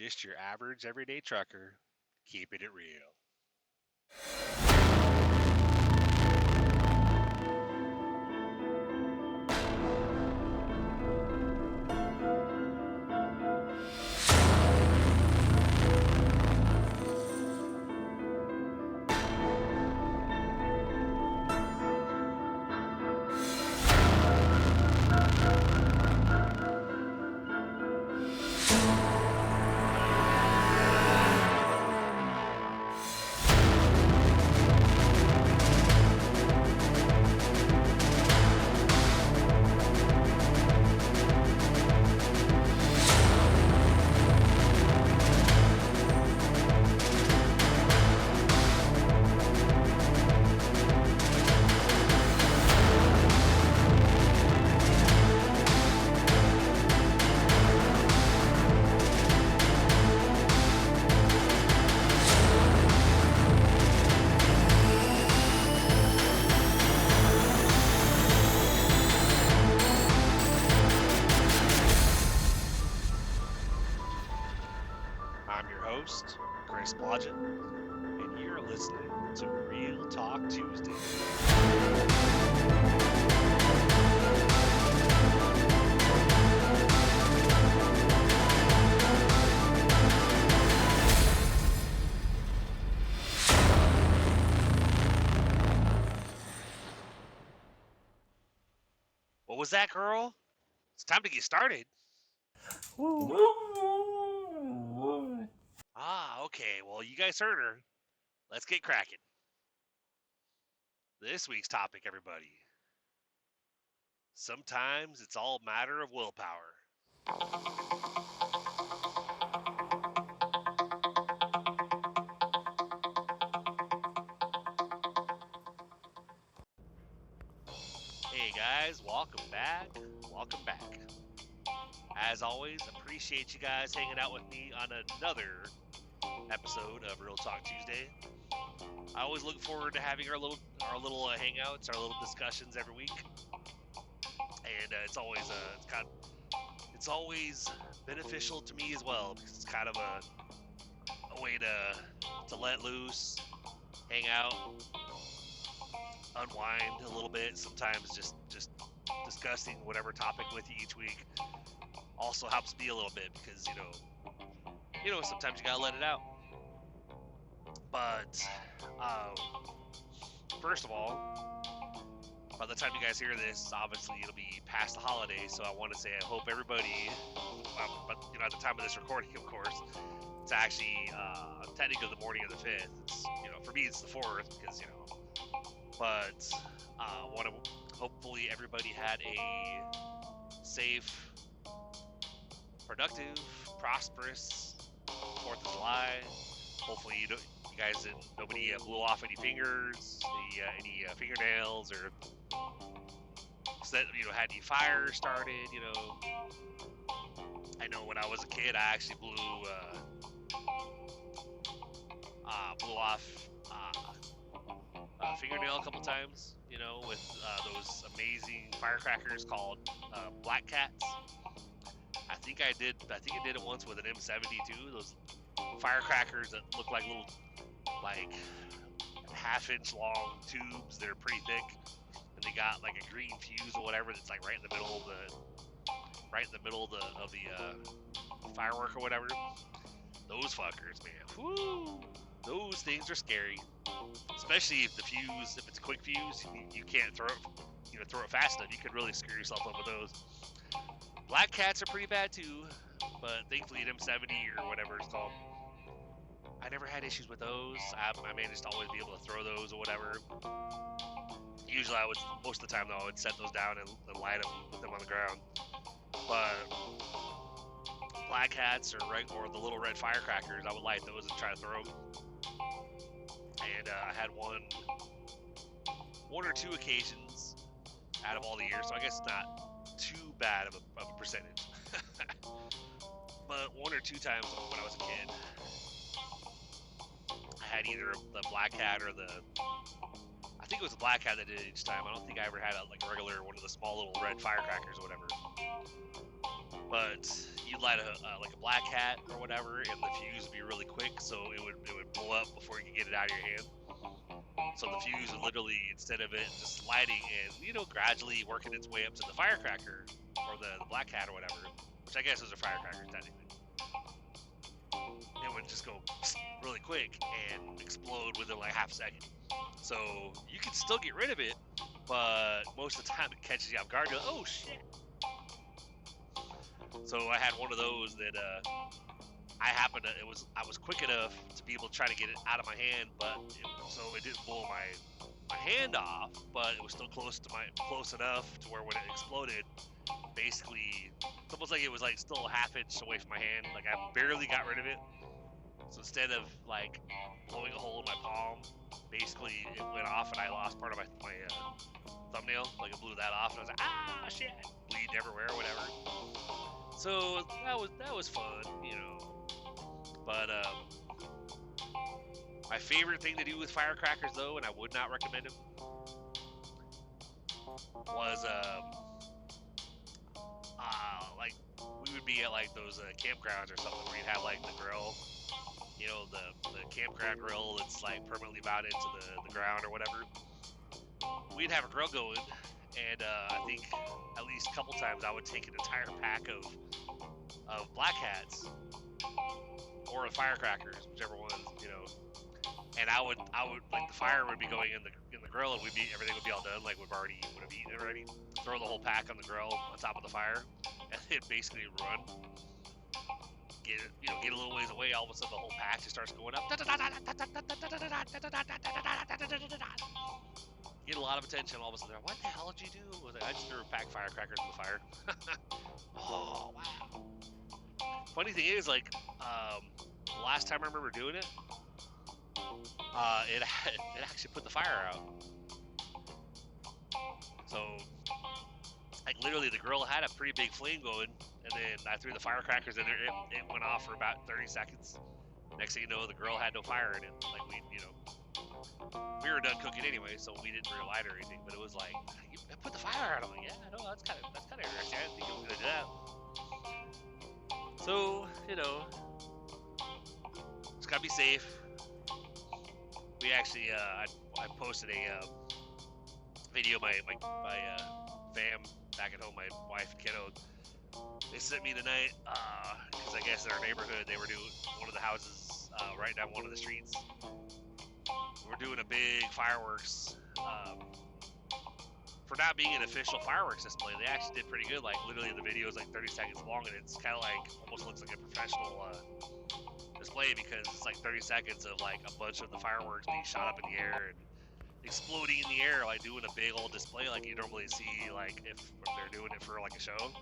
just your average everyday trucker, keeping it real. I'm your host, ChristopherBlodgett, and you're listening to Real Talk Tuesday. What was that, girl? It's time to get started. Okay. Well, you guys heard her. Let's get cracking. This week's topic, everybody. Sometimes it's all a matter of willpower. Hey guys, welcome back. Welcome back. As always, appreciate you guys hanging out with me on another episode of Real Talk Tuesday. I always look forward to having our little hangouts, our little discussions every week, and it's always beneficial to me as well because it's kind of a way to let loose, hang out, unwind a little bit. Sometimes just discussing whatever topic with you each week also helps me a little bit because you know sometimes you gotta let it out. But first of all, by the time you guys hear this, obviously it'll be past the holidays. So I want to say I hope everybody, but at the time of this recording, of course, it's actually technically the morning of the 5th. It's, for me it's the 4th because but want to hopefully everybody had a safe, productive, prosperous 4th of July. Hopefully you guys nobody blew off any fingers, any fingernails, or had any fires started. I know when I was a kid, I actually blew off a fingernail a couple times. With those amazing firecrackers called Black Cats. I think I did it once with an M72. Those firecrackers that look like little, like, half-inch long tubes. They're pretty thick, and they got like a green fuse or whatever that's like right in the middle of the firework or whatever. Those fuckers, man. Whoo! Those things are scary, especially if it's a quick fuse, you can't throw it fast enough. You could really screw yourself up with those. Black Cats are pretty bad too, but thankfully an M70 or whatever it's called, I never had issues with those. I managed to always be able to throw those or whatever. Usually most of the time though, I would set those down and light them, put them on the ground. But Black Cats or the little red firecrackers, I would light those and try to throw them. And I had one or two occasions out of all the years, so I guess it's not too bad of a percentage. But one or two times when I was a kid, I had either the Black Cat or I think it was the Black Cat that did it each time. I don't think I ever had a regular one of the small little red firecrackers or whatever. But you'd light like a black hat or whatever, and the fuse would be really quick, so it would blow up before you could get it out of your hand. So the fuse would literally, instead of it just lighting and gradually working its way up to the firecracker or the black hat or whatever, which I guess is a firecracker technically, it would just go really quick and explode within like half a second. So you can still get rid of it, but most of the time it catches you off guard. You're like, oh shit. So I had one of those that I was quick enough to be able to try to get it out of my hand, but so it didn't blow my hand off, but it was still close enough to where when it exploded, basically it's almost like it was like still a half inch away from my hand. Like I barely got rid of it. So instead of like blowing a hole in my palm, basically it went off and I lost part of my thumbnail. Like it blew that off and I was like, ah shit, bleeding everywhere or whatever. So that was fun, But my favorite thing to do with firecrackers though, and I would not recommend them, was like we would be at like those campgrounds or something where you'd have like the grill, the campground grill that's like permanently mounted to the ground or whatever. We'd have a grill going, and I think at least a couple times I would take an entire pack of black hats or the firecrackers, whichever ones, and I would like the fire would be going in the grill, and everything would be all done, like would have eaten it already. Throw the whole pack on the grill on top of the fire, and then basically run. Get a little ways away. All of a sudden, the whole pack just starts going up. Get a lot of attention. All of a sudden, what the hell did you do? I just threw a pack of firecrackers in the fire. Oh wow! Funny thing is, like, the last time I remember doing it, it actually put the fire out. So, like, literally, the grill had a pretty big flame going, and then I threw the firecrackers in there. It went off for about 30 seconds. Next thing you know, the grill had no fire in it. Like, we were done cooking anyway, so we didn't relight or anything. But it was like, you put the fire out. I'm like, yeah, I know, that's kind of interesting. I didn't think I was gonna do that. So, just gotta be safe. We actually, I posted a video. My fam back at home, my wife and kiddo, they sent me tonight because I guess in our neighborhood they were doing one of the houses right down one of the streets. We're doing a big fireworks. For not being an official fireworks display, they actually did pretty good. Like literally, the video is like 30 seconds long, and it's kind of like almost looks like a professional display because it's like 30 seconds of like a bunch of the fireworks being shot up in the air and exploding in the air, like doing a big old display like you normally see, like if they're doing it for like a show.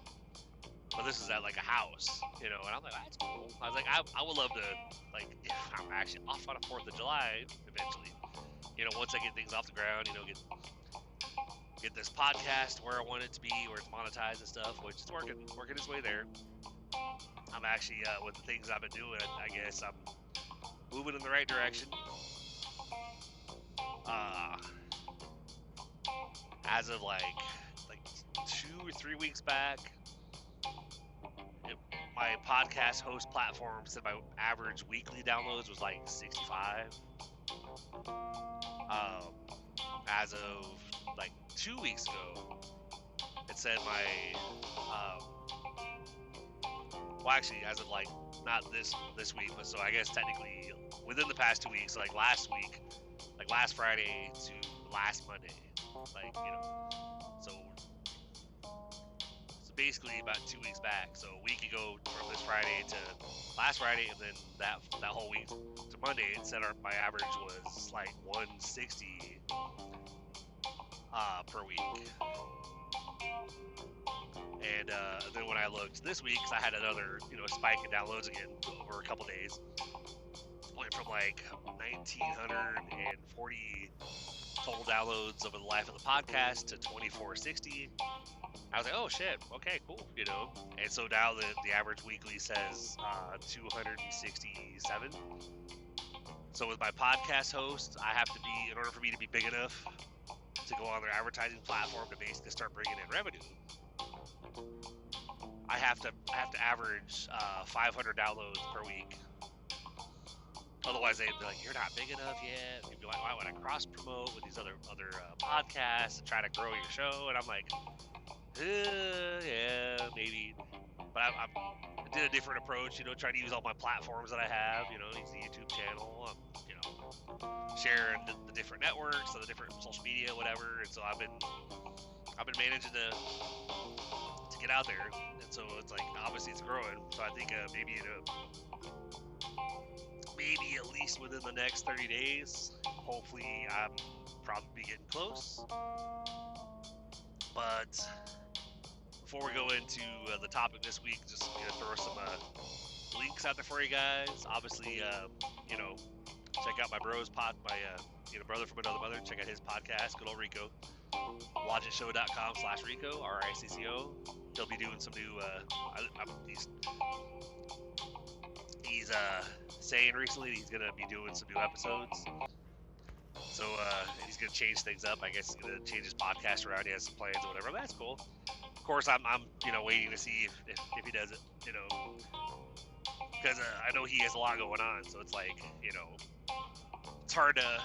But this is at like a house, and I'm like, that's cool. I was like, I would love to, like, if I'm actually off on a 4th of July eventually, once I get things off the ground, get this podcast where I want it to be, where it's monetized and stuff, which is working its way there. I'm actually, with the things I've been doing, I guess I'm moving in the right direction. As of like 2 or 3 weeks back, my podcast host platform said my average weekly downloads was like 65. As of like 2 weeks ago, it said my well, actually, as of like not this week, but so I guess technically within the past 2 weeks, like last week, like last Friday to last Monday, like so basically about 2 weeks back. So a week ago from this Friday to last Friday, and then that whole week to Monday, it said my average was like 160 per week. And then when I looked this week, cause I had another spike in downloads again over a couple days. Went from like 1,940 total downloads over the life of the podcast to 2,460. I was like, oh shit, okay, cool, And so now the average weekly says 267. So with my podcast host, I have to be, in order for me to be big enough to go on their advertising platform to basically start bringing in revenue, I have to average 500 downloads per week. Otherwise, they'd be like, "You're not big enough yet." They'd be like, "Why would I cross promote with these other podcasts and try to grow your show?" And I'm like, "Yeah, maybe." But I did a different approach. Try to use all my platforms that I have. Use the YouTube channel. Sharing the different networks, the different social media, whatever. And so I've been managing to get out there. And so it's like obviously it's growing. So I think maybe at least within the next 30 days, hopefully I'm probably getting close. But before we go into the topic this week, just gonna throw some links out there for you guys. Obviously, check out my brother from another mother. Check out his podcast, good old Rico. BlodgettShow.com/Rico, RICCO. He'll be doing some new. He's saying recently he's gonna be doing some new episodes. So he's gonna change things up. I guess he's gonna change his podcast around. He has some plans or whatever. But that's cool. Of course, I'm waiting to see if he does it. Because I know he has a lot going on. So it's like it's hard to.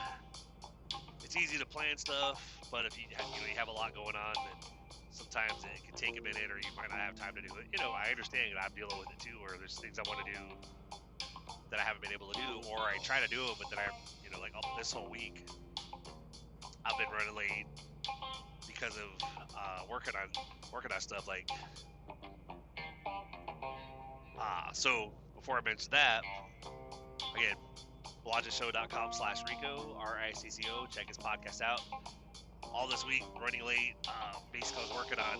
It's easy to plan stuff, but if you have a lot going on, then sometimes it can take a minute, or you might not have time to do it. I understand. I'm dealing with it too, where there's things I want to do that I haven't been able to do, or I try to do them, but then this whole week I've been running late because of working on stuff like. So before I mention that, again, BlodgettShow.com/Rico, RICCO. Check his podcast out. All this week, running late. Basically, I was working on,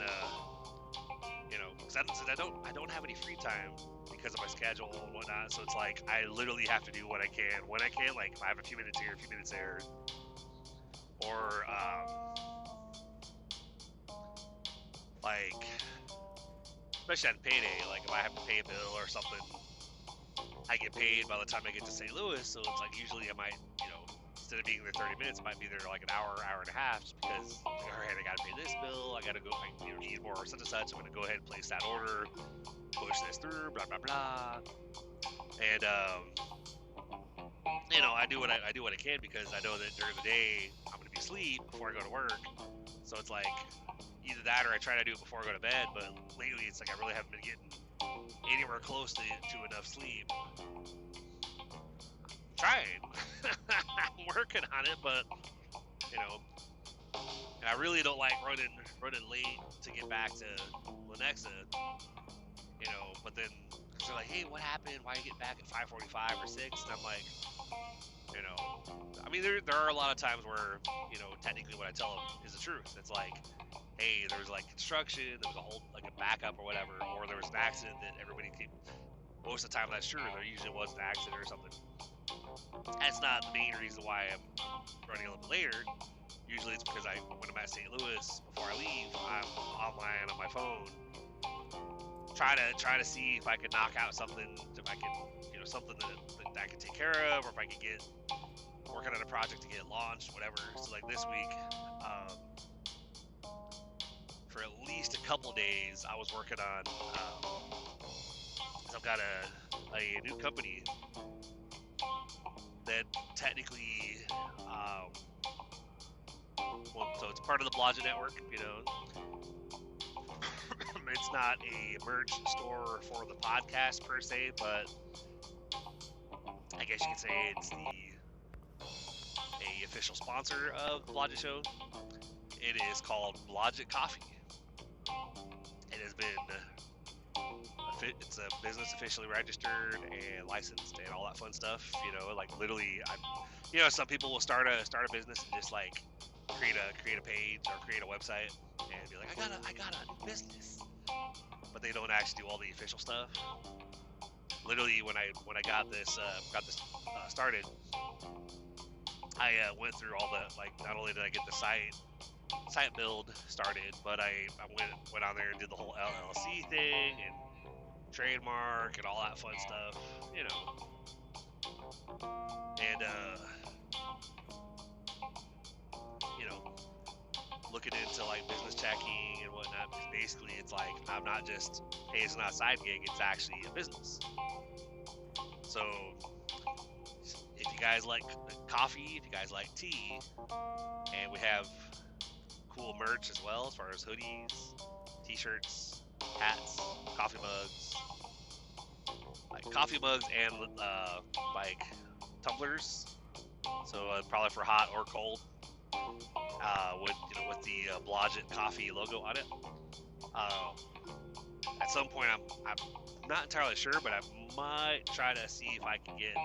because I don't have any free time because of my schedule and whatnot. So it's like I literally have to do what I can when I can. Like if I have a few minutes here, a few minutes there, or especially at payday. Like if I have to pay a bill or something, I get paid by the time I get to St. Louis. So it's like usually I might, instead of being there 30 minutes, I might be there like an hour and a half, just because, all right, I got to pay this bill, I got to go, need more such and such, I'm going to go ahead and place that order, push this through, blah, blah, blah. And, I do what I can, because I know that during the day, I'm going to be asleep before I go to work. So it's like, either that or I try to do it before I go to bed, but lately it's like I really haven't been getting anywhere close to enough sleep. Trying. I'm working on it, but and I really don't like running late to get back to Lenexa. But then they're like, "Hey, what happened? Why you get back at 5:45 or 6?" And I'm like, I mean, there are a lot of times where technically what I tell them is the truth. It's like, hey, there was like construction, there was a whole like a backup or whatever, or there was an accident that everybody came. Most of the time that's true. There usually was an accident or something. That's not the main reason why I'm running a little bit later. Usually it's because when I'm at St. Louis, before I leave, I'm online on my phone, try to see if I can knock out something, if I can, something that I can take care of, or if I can get working on a project to get it launched, whatever. So like this week, for at least a couple days, I was working on. I've got a new company that technically, so it's part of the Blodgett network. It's not a merch store for the podcast per se, but I guess you could say it's a official sponsor of the Blodgett Show. It is called Blodgett Coffee. It has been. It's a business officially registered and licensed and all that fun stuff. Like literally, some people will start a business and just like create a page or create a website and be like, I got a new business, but they don't actually do all the official stuff. Literally, when I got this started, I went through all the not only did I get the site build started, but I went on there and did the whole LLC thing and trademark and all that fun stuff, and looking into like business checking and whatnot. Because basically, it's like I'm not just, hey, it's not a side gig; it's actually a business. So if you guys like coffee, if you guys like tea, and we have cool merch as well, as far as hoodies, t-shirts, hats, coffee mugs, like coffee mugs and like tumblers. So probably for hot or cold. With the Blodgett coffee logo on it. At some point, I'm not entirely sure, but I might try to see if I can get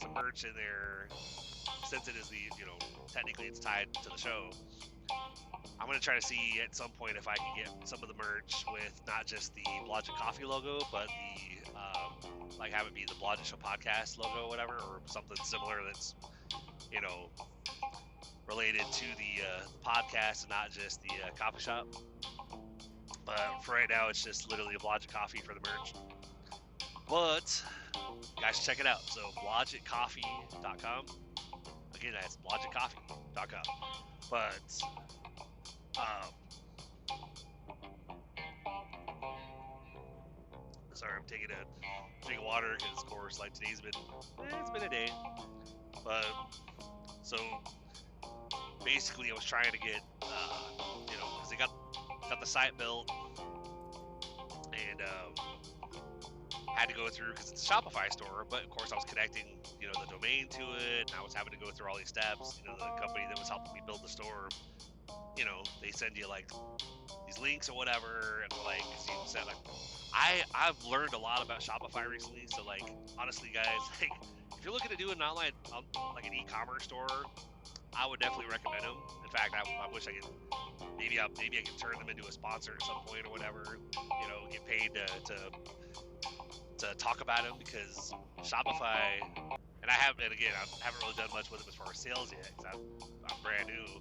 some merch in there, since it is technically it's tied to the show. I'm gonna try to see at some point if I can get some of the merch with not just the Blodgett coffee logo, but the like have it be the Blodgett Show podcast logo, or whatever, or something similar that's related to the podcast and not just the coffee shop. But for right now, it's just literally a Blodgett coffee for the merch. But you guys should check it out. So blodgettcoffee.com. Again, that's blodgettcoffee.com. But sorry, I'm taking a drink of water because, of course, like today's been a day. But so basically, I was trying to get because they got the site built and had to go through, because it's a Shopify store, but of course I was connecting the domain to it, and I was having to go through all these steps. The company that was helping me build the store, they send you like these links or whatever, and like you said, like I've learned a lot about Shopify recently. So like honestly, guys, like if you're looking to do an online like an e-commerce store, I would definitely recommend them. In fact, I wish I could. Maybe I can turn them into a sponsor at some point or whatever. Get paid to talk about them, because Shopify, and I haven't really done much with them as far as sales yet, because I'm brand new.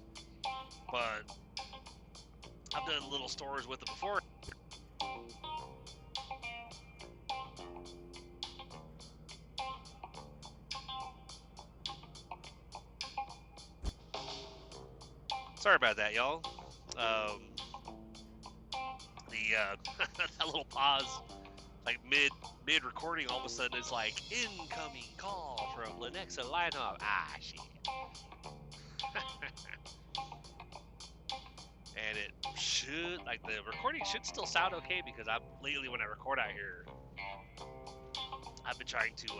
But I've done little stores with them before. Sorry about that, y'all. That little pause, like mid recording, all of a sudden it's like incoming call from Lenexa lineup. Ah, shit. And it should, like, the recording should still sound okay, because lately when I record out here, I've been trying to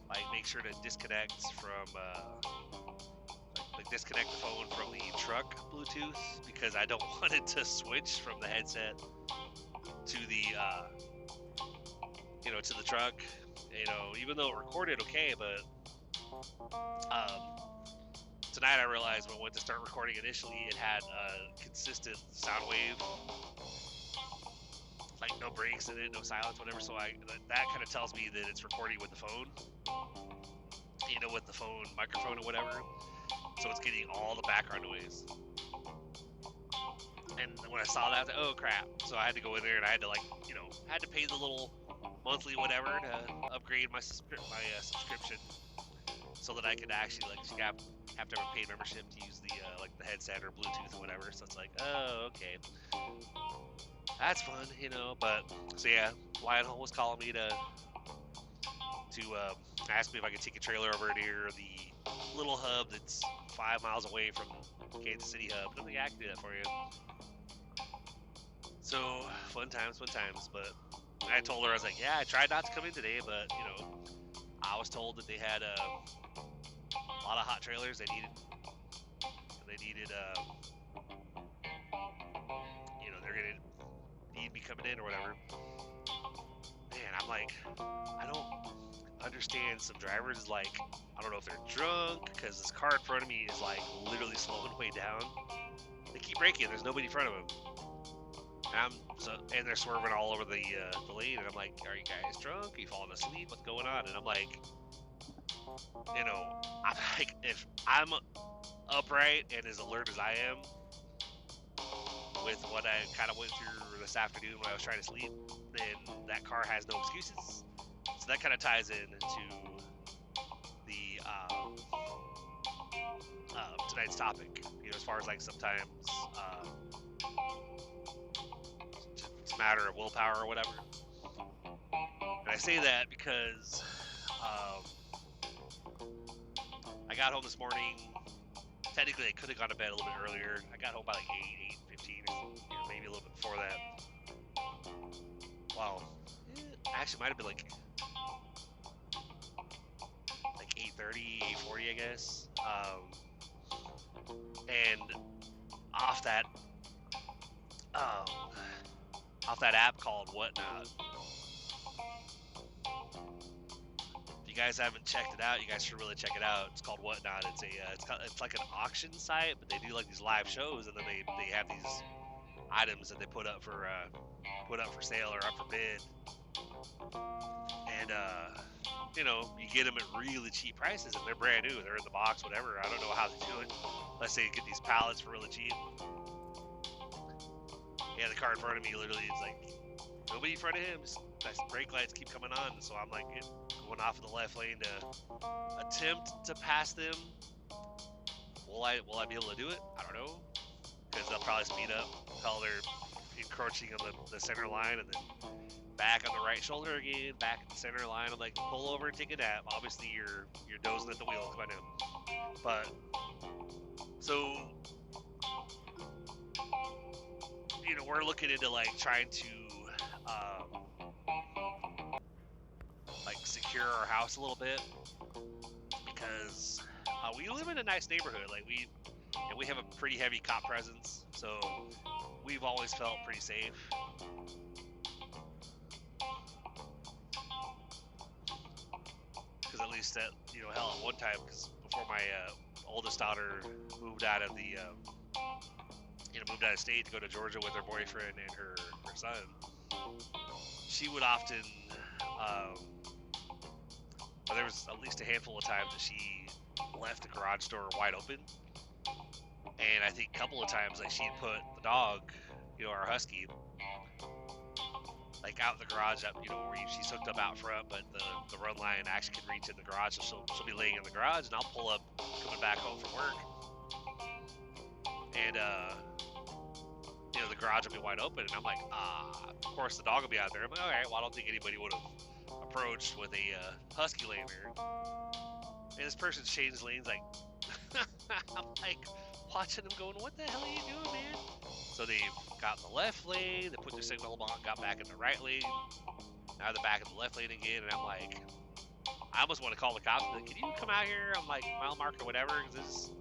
like make sure to disconnect from disconnect the phone from the truck Bluetooth, because I don't want it to switch from the headset to the to the truck. Even though it recorded okay, but tonight I realized when I went to start recording initially, it had a consistent sound wave, like no breaks in it, no silence, whatever. So that kind of tells me that it's recording with the phone, with the phone microphone or whatever. So it's getting all the background noise. And when I saw that, I was like, oh crap. So I had to go in there, and I had to had to pay the little monthly whatever to upgrade my subscription, so that I could actually have to have a paid membership to use the the headset or Bluetooth or whatever. So it's like, oh, okay, that's fun, But so yeah, Lionel was calling me to ask me if I could take a trailer over near the little hub that's 5 miles away from Kansas City hub. And I'm like, yeah, I can do that for you. So fun times. But I told her, I was like, yeah, I tried not to come in today, but I was told that they had a lot of hot trailers they needed. They're gonna need me coming in or whatever. Man, I'm like, I don't understand. Some drivers, like, I don't know if they're drunk, because this car in front of me is like literally slowing way down. They keep braking. There's nobody in front of them. And they're swerving all over the lane, and I'm like, are you guys drunk? Are you falling asleep? What's going on? And I'm like, I'm like, if I'm upright and as alert as I am with what I kind of went through this afternoon when I was trying to sleep, then that car has no excuses. So that kind of ties into the tonight's topic. You know, as far as like sometimes it's a matter of willpower or whatever. And I say that because I got home this morning. Technically, I could have gone to bed a little bit earlier. I got home by like 8:15, or maybe a little bit before that. Wow. Actually, might have been like 8:30, 8:40, I guess. And off that app called Whatnot. If you guys haven't checked it out, you guys should really check it out. It's called Whatnot. It's like an auction site, but they do like these live shows, and then they have these items that they put up for sale or up for bid. And you know, you get them at really cheap prices, and they're brand new. They're in the box, whatever. I don't know how they do it. Let's say you get these pallets for really cheap. Yeah, the car in front of me literally is like nobody in front of him. Just brake lights keep coming on, so I'm like going off in the left lane to attempt to pass them. Will I be able to do it? I don't know, because they'll probably speed up until they're encroaching on the center line, and then back on the right shoulder again, back at the center line. I'm like, pull over and take a nap. Obviously, you're dozing at the wheel. Come on in. But so, you know, we're looking into like trying to like secure our house a little bit, because we live in a nice neighborhood. Like we have a pretty heavy cop presence, so we've always felt pretty safe. Because at least at hell, at one time, because before my oldest daughter moved out of the moved out of state to go to Georgia with her boyfriend and her son, she would often well, there was at least a handful of times that she left the garage door wide open, and I think a couple of times like she'd put the dog, our husky, like out in the garage, up where she's hooked up out front, but the run line actually can reach in the garage, so she'll be laying in the garage, and I'll pull up coming back home from work, and the garage will be wide open, and I'm like, of course the dog will be out there. I'm like, all right, well, I don't think anybody would have approached with a husky laying there. And this person's changed lanes, like I'm like watching them going, what the hell are you doing, man? So they got in the left lane, they put their signal on, got back in the right lane, now they're back in the left lane again, and I'm like, I almost want to call the cops, like, can you come out here? I'm like, mile marker or whatever, because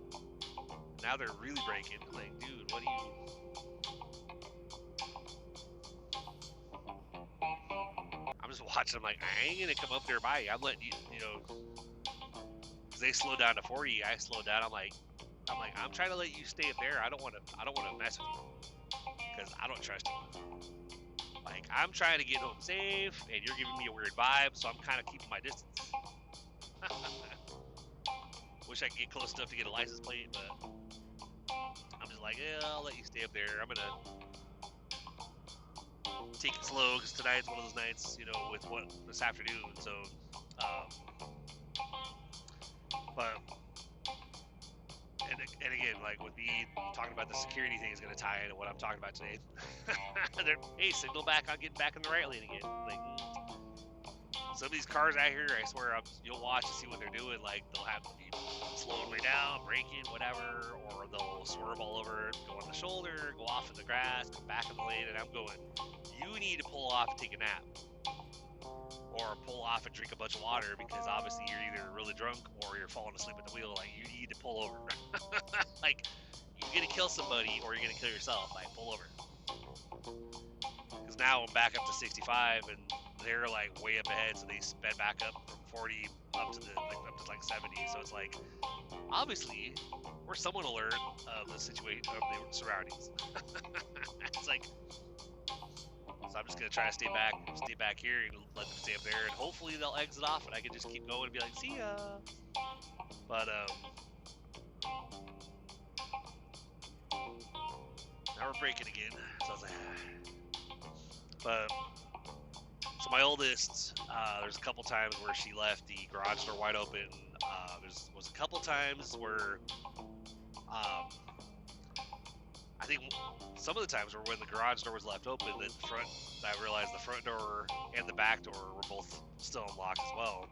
now they're really breaking. I'm like, dude, what are you... I'm just watching. I'm like, I ain't gonna come up there by you. I'm letting you, because they slowed down to 40. I slowed down. I'm like, I'm trying to let you stay up there. I don't want to mess with you, because I don't trust you. Like, I'm trying to get home safe, and you're giving me a weird vibe, so I'm kind of keeping my distance. Wish I could get close enough to get a license plate, but I'm just like, yeah, I'll let you stay up there. I'm gonna take it slow, because tonight's one of those nights, with this afternoon, so, but, and again, like, with me talking about the security thing is going to tie into what I'm talking about today. Hey, signal back on getting back in the right lane again. Like, some of these cars out here, I swear, you'll watch and see what they're doing, like, they'll have to be slowing way down, braking, whatever, or they'll swerve all over, go on the shoulder, go off in the grass, come back in the lane, and I'm going, you need to pull off and take a nap, or pull off and drink a bunch of water, because obviously you're either really drunk or you're falling asleep at the wheel. Like, you need to pull over. Like, you're gonna kill somebody or you're gonna kill yourself. Like, pull over. Because now I'm back up to 65 and they're like way up ahead, so they sped back up from 40 up to 70. So it's like, obviously we're somewhat alert of the situation, of the surroundings. It's like, so I'm just gonna try to stay back here and let them stay up there, and hopefully they'll exit off and I can just keep going and be like, see ya. But now we're braking again, so I was like, but so my oldest, there's a couple times where she left the garage door wide open. Was a couple times where, I think some of the times were when the garage door was left open, then I realized the front door and the back door were both still unlocked as well.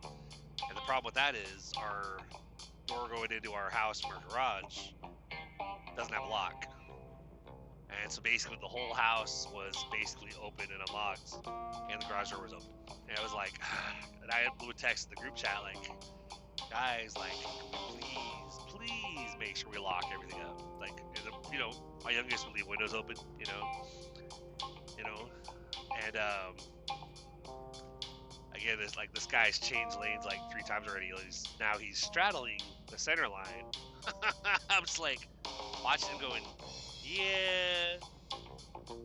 And the problem with that is our door going into our house from our garage doesn't have a lock. And so basically the whole house was basically open and unlocked, and the garage door was open. And I was like, and I would text the group chat like, guys, like, please make sure we lock everything up. Like, you know, my youngest would leave windows open, you know, and again, it's like this guy's changed lanes like 3 times already. Now he's straddling the center line. I'm just like watching him going, yeah.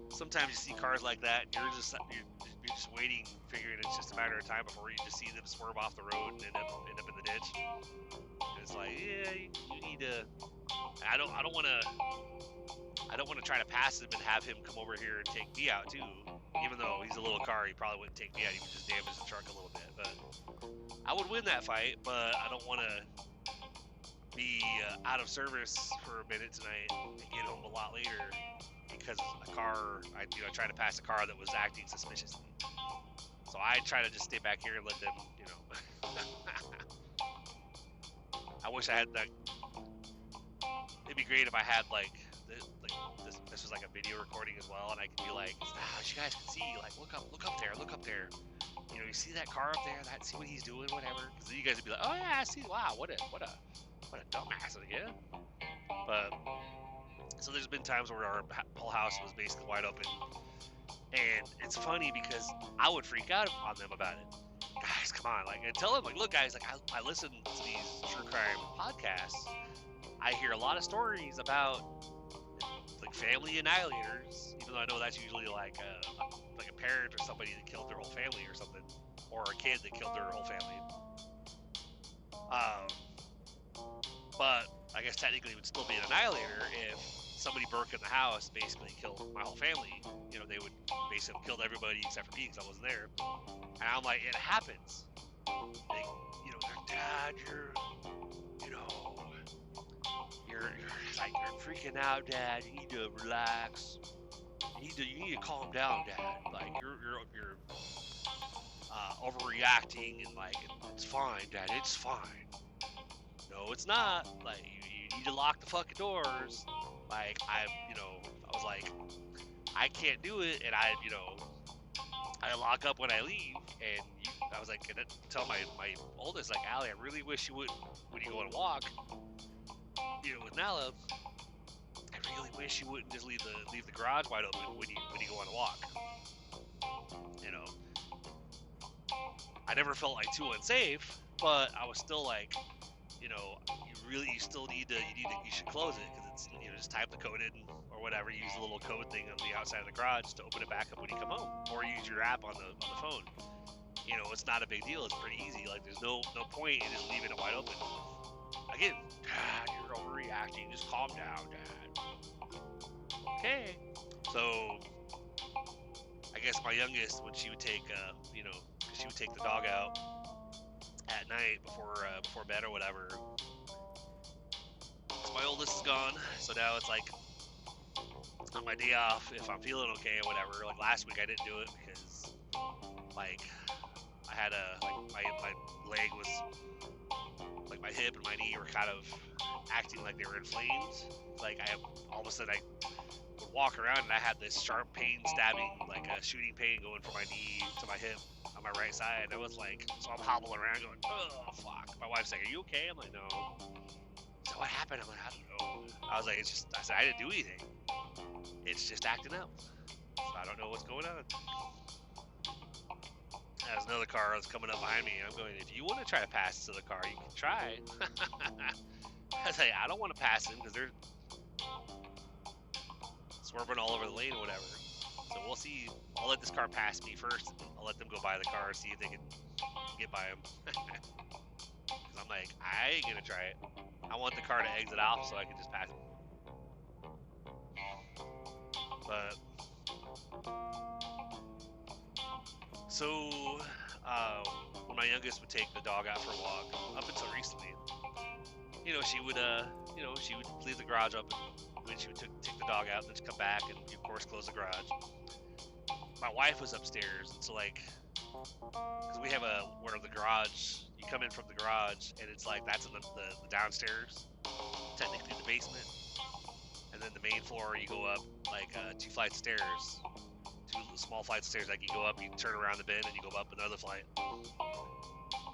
Sometimes you see cars like that, and you're just waiting, figuring it's just a matter of time before you just see them swerve off the road and end up in the ditch. And it's like, yeah, you need to. I don't want to try to pass him and have him come over here and take me out too. Even though he's a little car, he probably wouldn't take me out. He would just damage the truck a little bit. But I would win that fight. But I don't want to be out of service for a minute tonight and get home a lot later because a car, I tried to pass a car that was acting suspiciously. So I try to just stay back here and let them, I wish I had that. It'd be great if I had this was like a video recording as well, and I could be like, you guys can see, like, look up there. You see that car up there? See what he's doing, whatever. Because you guys would be like, oh yeah, I see. Wow, what a dumbass again. But so there's been times where our whole house was basically wide open, and it's funny because I would freak out on them about it. Guys, come on, and tell them, look, guys, I listen to these true crime podcasts. I hear a lot of stories about family annihilators, even though I know that's usually like a parent or somebody that killed their whole family or something, or a kid that killed their whole family. But I guess technically it would still be an annihilator if somebody broke in the house, basically killed my whole family. They would basically kill everybody except for me because I wasn't there. And I'm like, it happens. Dad, you're freaking out, Dad. You need to relax. You need to calm down, Dad. You're overreacting, and it's fine, Dad. It's fine. No, it's not. You need to lock the fucking doors. I was like, I can't do it, and I lock up when I leave, and I was like, gonna tell my oldest, Allie, I really wish you would, when you go on a walk, with Nala, I really wish you wouldn't just leave the garage wide open when you go on a walk. I never felt too unsafe, but I was still you should close it, because it's just type the code in or whatever. Use the little code thing on the outside of the garage to open it back up when you come home, or use your app on the phone. It's not a big deal. It's pretty easy. There's no point in just leaving it wide open. Again, Dad, you're overreacting. Just calm down, Dad. Okay. So, I guess my youngest, when she would take, she would take the dog out at night before bed or whatever. So my oldest is gone. So now it's on my day off, if I'm feeling okay or whatever. Last week I didn't do it because, I had my leg was, my hip and my knee were kind of acting like they were inflamed. All of a sudden I would walk around and I had this sharp pain, stabbing, a shooting pain going from my knee to my hip on my right side. I was so I'm hobbling around going, oh fuck. My wife's like, are you okay? I'm like, no. So what happened? I'm like, I don't know. I was like, I said, I didn't do anything. It's just acting up. So I don't know what's going on. There's another car that's coming up behind me. I'm going, if you want to try to pass to the car, you can try. I say, I don't want to pass them because they're swerving all over the lane or whatever. So we'll see. I'll let this car pass me first. I'll let them go by the car, see if they can get by him. Because I'm like, I ain't going to try it. I want the car to exit off so I can just pass him. But So, when my youngest would take the dog out for a walk, up until recently, she would, she would leave the garage open when she would take the dog out, and then she'd come back and, of course, close the garage. My wife was upstairs, and so, like, because we have where the garage, you come in from the garage, and it's like, that's in the downstairs, technically the basement, and then the main floor, you go up, like, 2 flights of stairs, 2 small flights of stairs, like, you go up, you turn around the bend, and you go up another flight.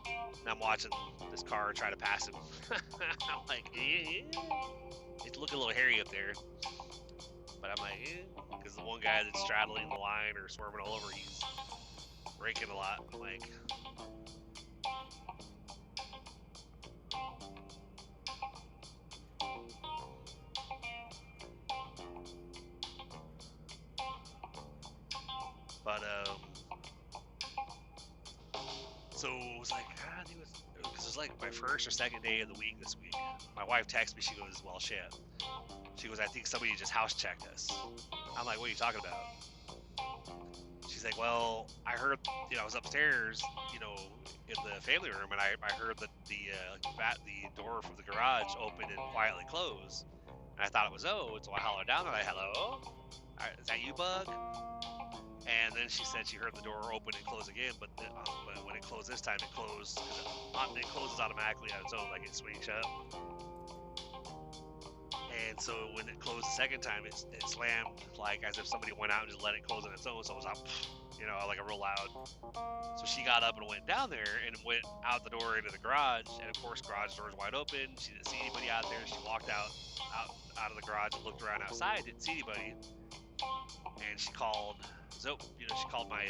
And I'm watching this car try to pass him. I'm like, it's looking a little hairy up there. But I'm like, because the one guy that's straddling the line or swerving all over, he's braking a lot. I'm like, but so it was like, I think because it was like my first or second day of the week this week. My wife texted me. She goes, well, shit. She goes, I think somebody just house checked us. I'm like, what are you talking about? She's like, well, I heard, I was upstairs, in the family room, and I heard that the door from the garage open and quietly close. And I thought it was, so I hollered down and I, hello? Is that you, Bug? And then she said she heard the door open and close again, but when it closed this time, it closes automatically on its own, like it swings shut. And so when it closed the second time, it slammed, like as if somebody went out and just let it close on its own. So it was like a real loud. So she got up and went down there and went out the door into the garage. And of course, garage door's wide open. She didn't see anybody out there. She walked out of the garage and looked around outside. Didn't see anybody. And she called. So she called my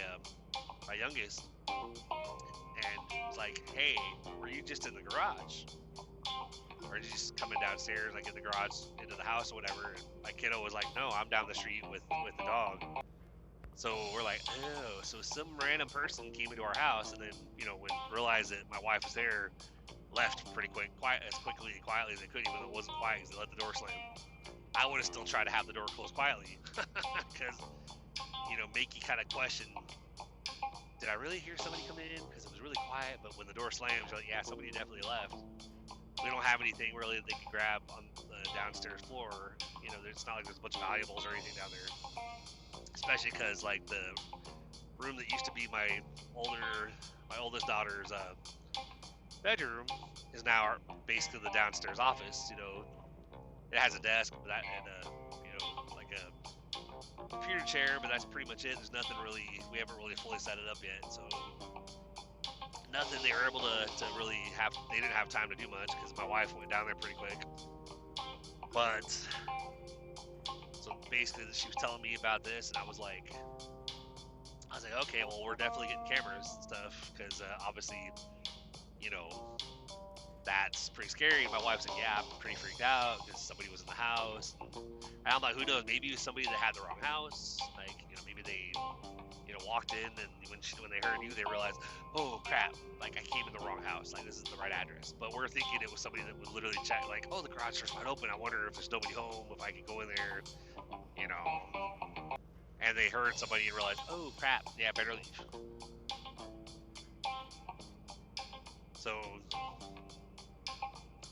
youngest and was like, "Hey, were you just in the garage? Or did you just coming downstairs, like in the garage, into the house or whatever?" And my kiddo was like, "No, I'm down the street with the dog." So we're like, oh, so some random person came into our house, and then when realized that my wife was there, left pretty quickly and quietly as they could, even though it wasn't quiet because they let the door slam. I would have still tried to have the door closed quietly, because make you kind of question, did I really hear somebody come in? Because it was really quiet, but when the door slams, you're like, yeah, somebody definitely left. We don't have anything really that they can grab on the downstairs floor. It's not like there's a bunch of valuables or anything down there. Especially because like the room that used to be my oldest daughter's bedroom is now basically the downstairs office. It has a desk, but like a computer chair, but that's pretty much it. There's nothing really. We haven't really fully set it up yet, so nothing they were able to really have. They didn't have time to do much because my wife went down there pretty quick. But so basically, she was telling me about this, and I was like, okay, well, we're definitely getting cameras and stuff because obviously, that's pretty scary. My wife's like, yeah, I'm pretty freaked out because somebody was in the house. And I'm like, who knows? Maybe it was somebody that had the wrong house. Like, maybe they, walked in, and when they heard you, they realized, oh crap, like I came in the wrong house. Like this isn't the right address. But we're thinking it was somebody that would literally check, like, oh, the garage door's wide open. I wonder if there's nobody home, if I could go in there, And they heard somebody and realized, oh crap, yeah, better leave. So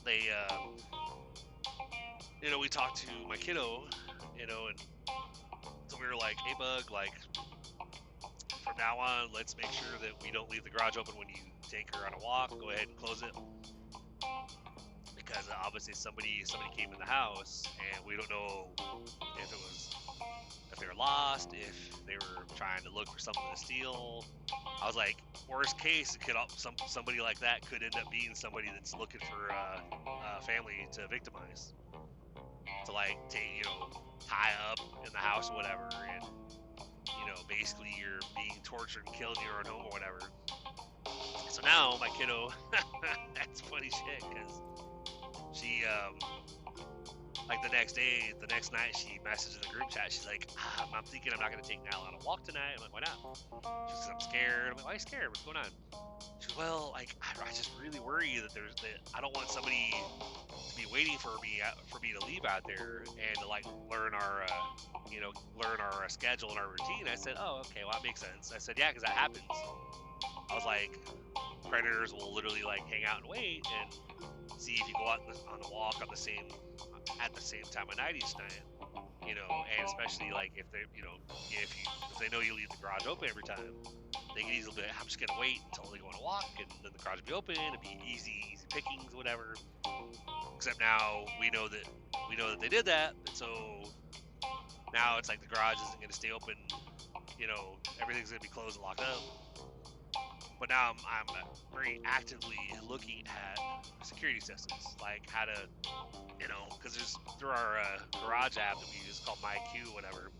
they, we talked to my kiddo, and so we were like, hey, Bug, like, from now on, let's make sure that we don't leave the garage open when you take her on a walk. Go ahead and close it. Because obviously somebody came in the house, and we don't know if they were lost, if they were trying to look for something to steal. I was like, worst case, somebody like that could end up being somebody that's looking for a family to victimize, to like tie up in the house or whatever, and basically you're being tortured and killed in your own home or whatever. So now my kiddo, that's funny shit, because she like the next night, she messaged in the group chat. She's like, I'm thinking I'm not going to take Nala on a walk tonight. I'm like, why not? She says, I'm scared. I'm like, why are you scared? What's going on? She well, like I just really worry that I don't want somebody to be waiting for me to leave out there and to like learn our schedule and our routine. I said, oh, okay, well that makes sense. I said, yeah, because that happens. I was like, predators will literally like hang out and wait and see if you go out on the walk at the same time of night each night. You know, and especially like if they, if they know you leave the garage open every time, they can easily be like, I'm just gonna wait until they go on a walk, and then the garage will be open. It'll be easy pickings, whatever. Except now we know that they did that, and so now it's like the garage isn't gonna stay open. You know, everything's gonna be closed and locked up. But now I'm very actively looking at security systems, like how to, because there's through our garage app that we use called MyQ or whatever.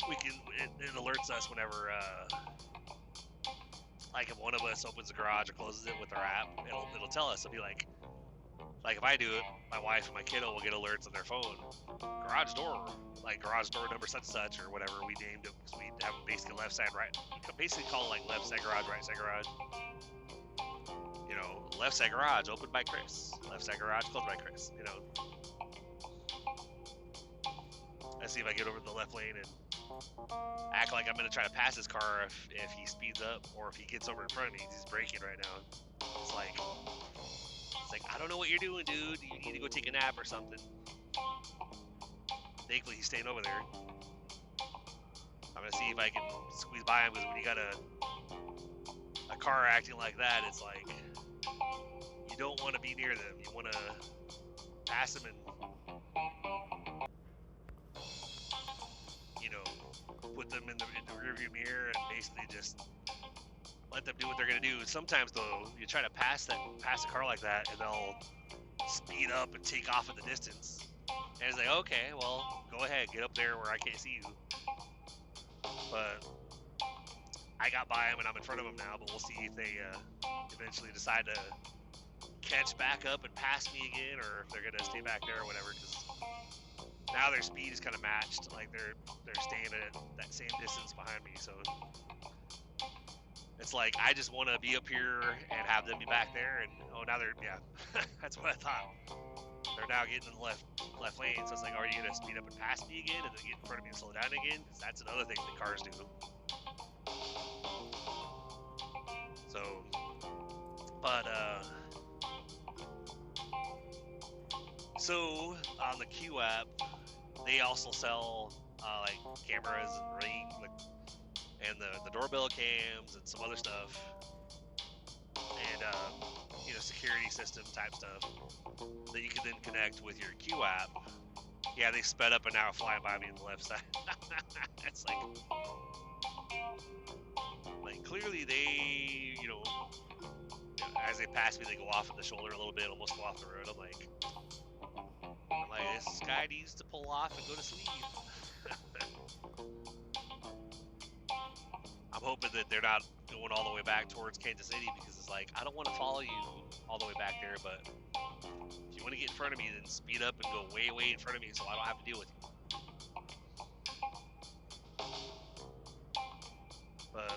It alerts us whenever, like if one of us opens the garage or closes it with our app, it'll tell us. It'll be like if I do it, my wife and my kiddo will get alerts on their phone. Garage door number such and such or whatever we named it, because we have basically left side, right. We can basically call it like left side garage, right side garage. You know, left side garage opened by Chris. Left side garage closed by Chris. You know. Let's see if I get over to the left lane and act like I'm gonna try to pass his car if he speeds up, or if he gets over in front of me. He's braking right now. It's like I don't know what you're doing, dude. You need to go take a nap or something. Thankfully, he's staying over there. I'm gonna see if I can squeeze by him, because when you got a car acting like that, it's like you don't want to be near them. You want to pass them and put them in the rearview mirror and basically just let them do what they're gonna do. Sometimes though, you try to pass a car like that, and they'll speed up and take off in the distance. And it's like, okay, well, go ahead, get up there where I can't see you. But I got by them and I'm in front of them now. But we'll see if they eventually decide to catch back up and pass me again, or if they're gonna stay back there or whatever. Because now their speed is kind of matched. Like they're staying at that same distance behind me. So it's like I just want to be up here and have them be back there. And now they're that's what I thought. They're now getting in the left lane. So it's like, are you gonna speed up and pass me again, and then get in front of me and slow down again? Because that's another thing that cars do. So, but so on the Q app, they also sell like cameras and ring, and the doorbell cams and some other stuff, and security system type stuff that you can then connect with your Q app. Yeah, they sped up and now flying by me on the left side. It's like clearly they, as they pass me, they go off at the shoulder a little bit, almost go off the road. I'm like, this guy needs to pull off and go to sleep. I'm hoping that they're not going all the way back towards Kansas City, because it's like, I don't want to follow you all the way back there, but if you want to get in front of me, then speed up and go way, way in front of me so I don't have to deal with you. But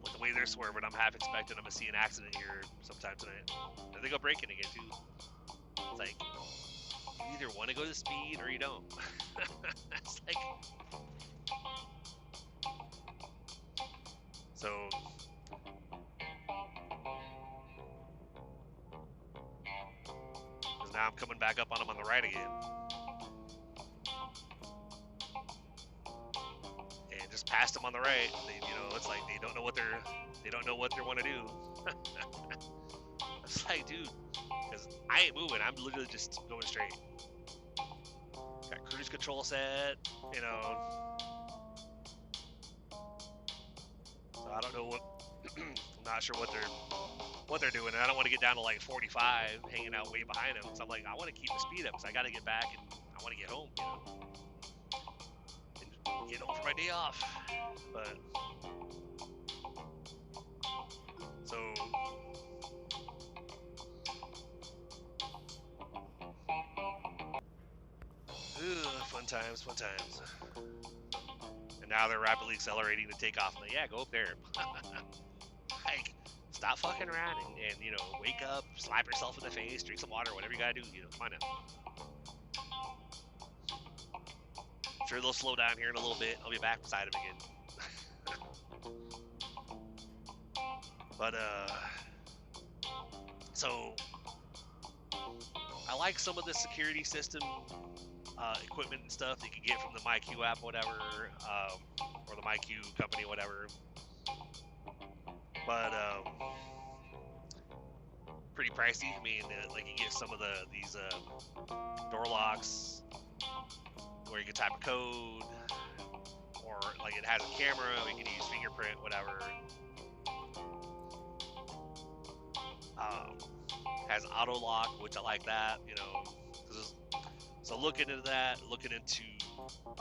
with the way they're swerving, I'm half expecting I'm going to see an accident here sometime tonight. I think I'll break it again, too. It's like, you either want to go to speed or you don't. It's like... So... Because now I'm coming back up on them on the right again. And just passed them on the right. It's like they don't know what they want to do. It's like, dude, because I ain't moving. I'm literally just going straight. Got cruise control set, So I don't know what. I'm not sure what they're doing. And I don't want to get down to like 45, hanging out way behind them. So I'm like, I want to keep the speed up because I got to get back and I want to get home. And get home for my day off. But so. Fun times. And now they're rapidly accelerating to take off. I'm like, yeah, go up there. stop fucking around and you know, wake up, slap yourself in the face, drink some water, whatever you gotta do, you know, find out. Sure, they'll slow down here in a little bit. I'll be back beside him again. But so I like some of the security system equipment and stuff that you can get from the MyQ app, whatever, or the MyQ company, whatever. But pretty pricey. I mean, like you get some of these door locks where you can type a code, or like it has a camera, you can use fingerprint, whatever. Has auto lock, which I like that, you know. So looking into that, looking into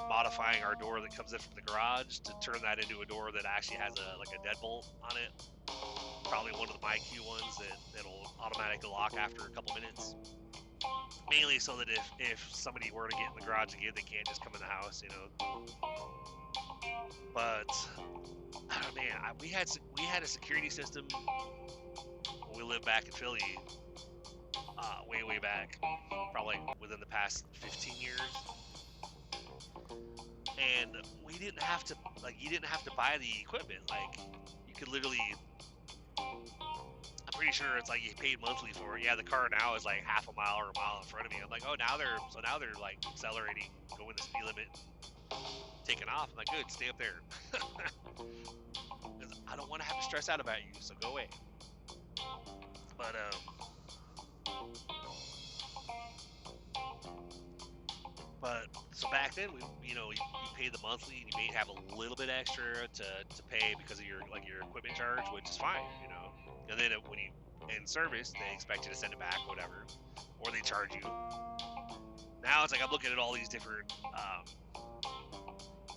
modifying our door that comes in from the garage to turn that into a door that actually has like a deadbolt on it. Probably one of the MyQ ones that'll automatically lock after a couple minutes. Mainly so that if somebody were to get in the garage again, they can't just come in the house, you know. But oh man, we had a security system when we lived back in Philly, way back, probably within the past 15 years. And we didn't have to, like, you didn't have to buy the equipment. Like, you could literally, I'm pretty sure it's like you paid monthly for it. Yeah, the car now is like half a mile or a mile in front of me. I'm like, oh, now they're like accelerating, going the speed limit, taking off. I'm like, good, stay up there. I don't want to have to stress out about you, so go away. But so back then, you pay the monthly, and you may have a little bit extra to pay because of your equipment charge, which is fine, you know. And then when you in service, they expect you to send it back, whatever, or they charge you. Now it's like I'm looking at all these different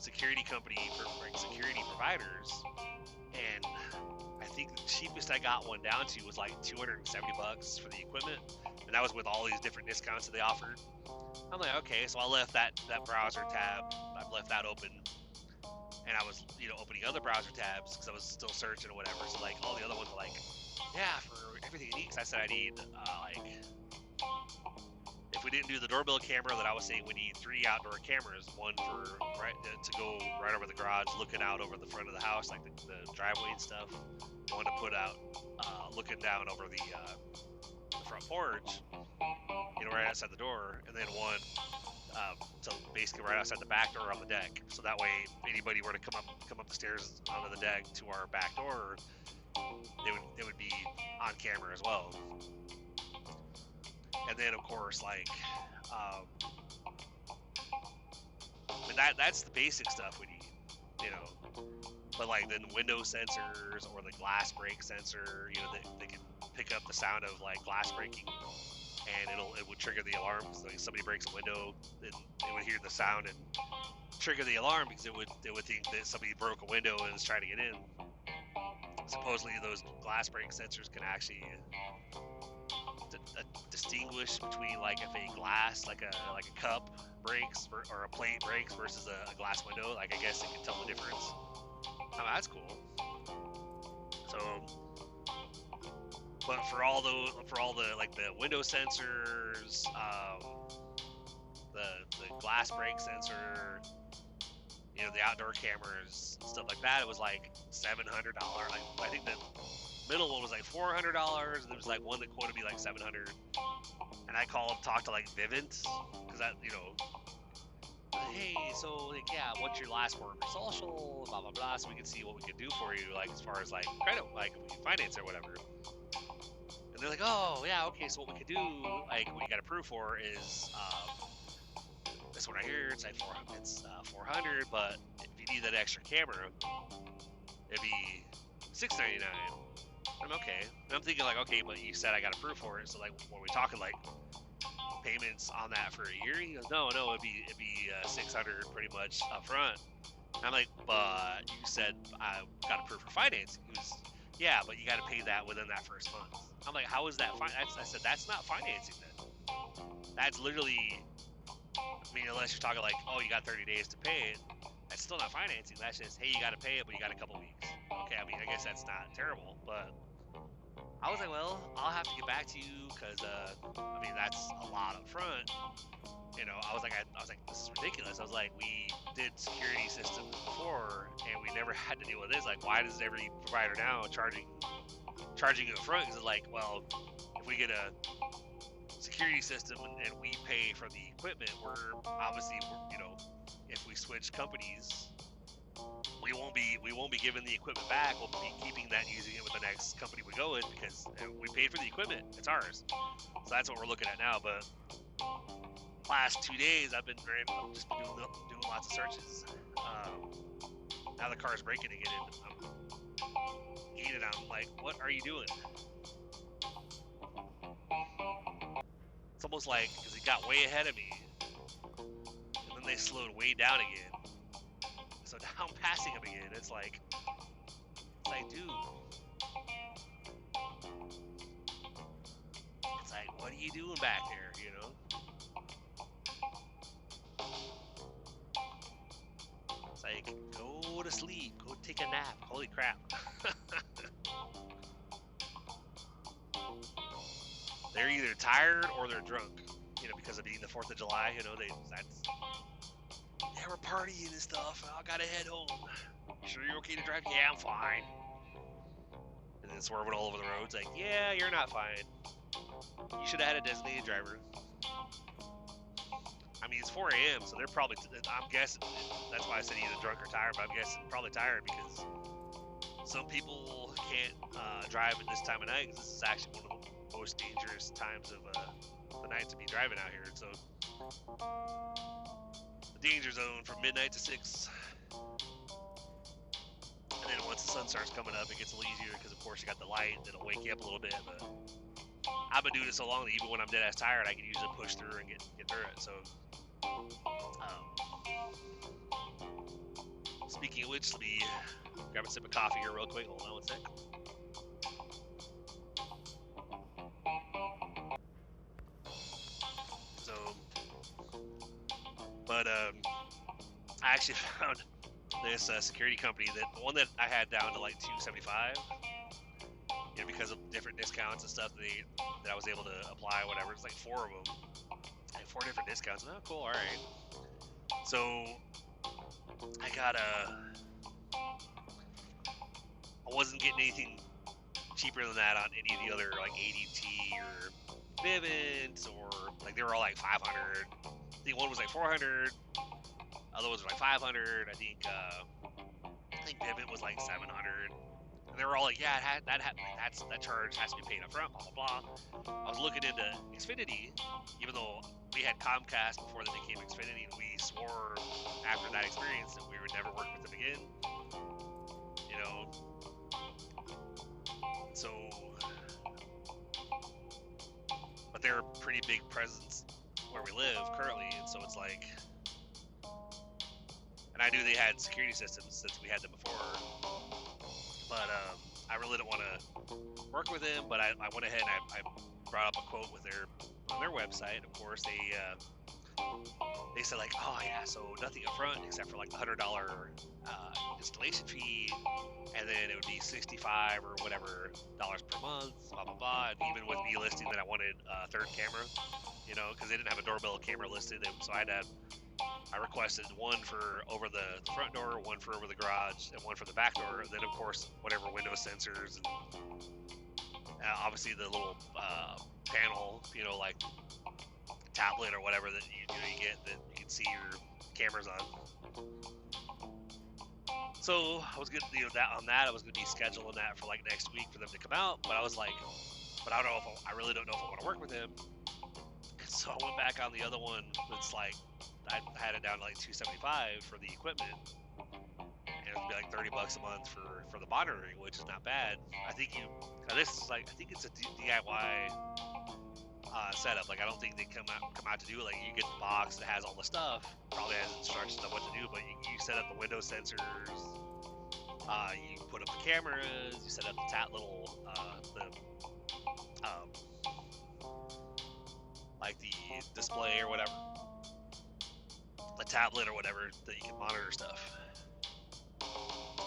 security providers, and I think the cheapest I got one down to was like $270 for the equipment, and that was with all these different discounts that they offered. I'm like, okay, so I left that browser tab, I left that open, and I was, opening other browser tabs because I was still searching or whatever. So like all the other ones were like, yeah, for everything you need. Cause I said I need if we didn't do the doorbell camera, that I was saying we need 3 outdoor cameras, one for to go right over the garage, looking out over the front of the house, like the driveway and stuff. One to put out, looking down over the front porch, right outside the door, and then one so basically right outside the back door on the deck. So that way, if anybody were to come up the stairs onto the deck to our back door, they would be on camera as well. And then of course, but that's the basic stuff we need, But like the window sensors or the glass break sensor, they can pick up the sound of like glass breaking, and it would trigger the alarm. So if somebody breaks a window, then it would hear the sound and trigger the alarm because it would think that somebody broke a window and is trying to get in. Supposedly those glass break sensors can actually distinguish between like if a glass, like a cup breaks or a plate breaks versus a glass window. Like I guess it can tell the difference. Oh, that's cool. So, but for all the like the window sensors, the glass break sensor, the outdoor cameras and stuff like that, it was like $700. Like I think the middle one was like $400, and there was like one that quoted me like $700. And I talked to like Vivint, because that, hey, so like, yeah, what's your last word for social, blah blah blah, so we can see what we can do for you, like as far as like credit, like we can finance or whatever. And they're like, oh yeah, okay, so what we could do, like what you got approved for is this one right here. It's like 400, but if you need that extra camera, it'd be $699. I'm okay. And I'm thinking like, okay, but you said I got approved for it, so like, what are we talking, like payments on that for a year? He goes, no, it'd be $600 pretty much up front. And I'm like, but you said I got approved for financing. He goes, yeah, but you got to pay that within that first month. I'm like, how is that I said, that's not financing then. That's literally, I mean, unless you're talking like, oh, you got 30 days to pay it, that's still not financing. That's just, hey, you got to pay it, but you got a couple weeks. Okay, I mean, I guess that's not terrible, but I was like, well, I'll have to get back to you because, I mean, that's a lot up front. You know, I was like, this is ridiculous. I was like, we did security systems before, and we never had to deal with this. Like, why does every provider now charging you up front? Because it's like, well, if we get a security system and we pay for the equipment, we're obviously, you know, if we switch companies, we won't be giving the equipment back. We'll be keeping that and using it with the next company we go with because we paid for the equipment. It's ours. So that's what we're looking at now. But last 2 days, I've just been doing lots of searches. Now the car's braking again, and I'm like, what are you doing? It's almost like because he got way ahead of me, and then they slowed way down again. So now I'm passing him again. It's like, dude. It's like, what are you doing back there? You know. It's like, go to sleep, go take a nap. Holy crap. They're either tired or they're drunk, you know, because of being the 4th of July, you know, we're partying and stuff. I gotta head home. Sure you're okay to drive? Yeah, I'm fine. And then swerving all over the roads, like, yeah, you're not fine. You should have had a designated driver. I mean, it's 4 a.m., so they're probably, I'm guessing, that's why I said either drunk or tired, but I'm guessing probably tired because some people can't drive at this time of night because this is actually one of the most dangerous times of the night to be driving out here. So the danger zone from midnight to 6. And then once the sun starts coming up, it gets a little easier because, of course, you got the light that'll wake you up a little bit. But I've been doing it so long that even when I'm dead ass tired, I can usually push through and get through it. So, speaking of which, let me grab a sip of coffee here real quick. Hold on one sec. So, but I actually found this security company, that the one that I had down to like $275, you know, because of different discounts and stuff that I was able to apply, whatever. It's like 4 of them, and 4 different discounts. Oh, cool, all right. So I got I wasn't getting anything cheaper than that on any of the other like ADT or Vivint, or like they were all like 500. I think one was like 400. Other ones were like 500. I think Vivint was like 700. And they were all like, yeah, that charge has to be paid up front, blah blah blah. I was looking into Xfinity, even though we had Comcast before they became Xfinity, and we swore after that experience that we would never work with them again. You know. So, but they're a pretty big presence where we live currently, and so it's like, and I knew they had security systems since we had them before, but I really didn't want to work with them. But I went ahead and I brought up a quote on their website. Of course, they said like, oh yeah, so nothing up front except for like the $100 installation fee, and then it would be $65 or whatever dollars per month, blah blah blah. And even with me listing that I wanted a 3rd camera, you know, because they didn't have a doorbell camera listed, so I requested one for over the front door, one for over the garage, and one for the back door. And then of course whatever window sensors and obviously the little panel, you know, like tablet or whatever that you get that you can see your cameras on. So I was good, you know, I was going to be scheduling that for like next week for them to come out. But I was like, but I don't know I really don't know if I want to work with them. So I went back on the other one that's like, I had it down to like $275 for the equipment, and it would be like $30 a month for the monitoring, which is not bad. I think this is like, I think it's a DIY setup. Like I don't think they come out to do it. Like you get the box that has all the stuff, probably has instructions on what to do, but you set up the window sensors, you put up the cameras, you set up the little like the display or whatever, the tablet or whatever that you can monitor stuff.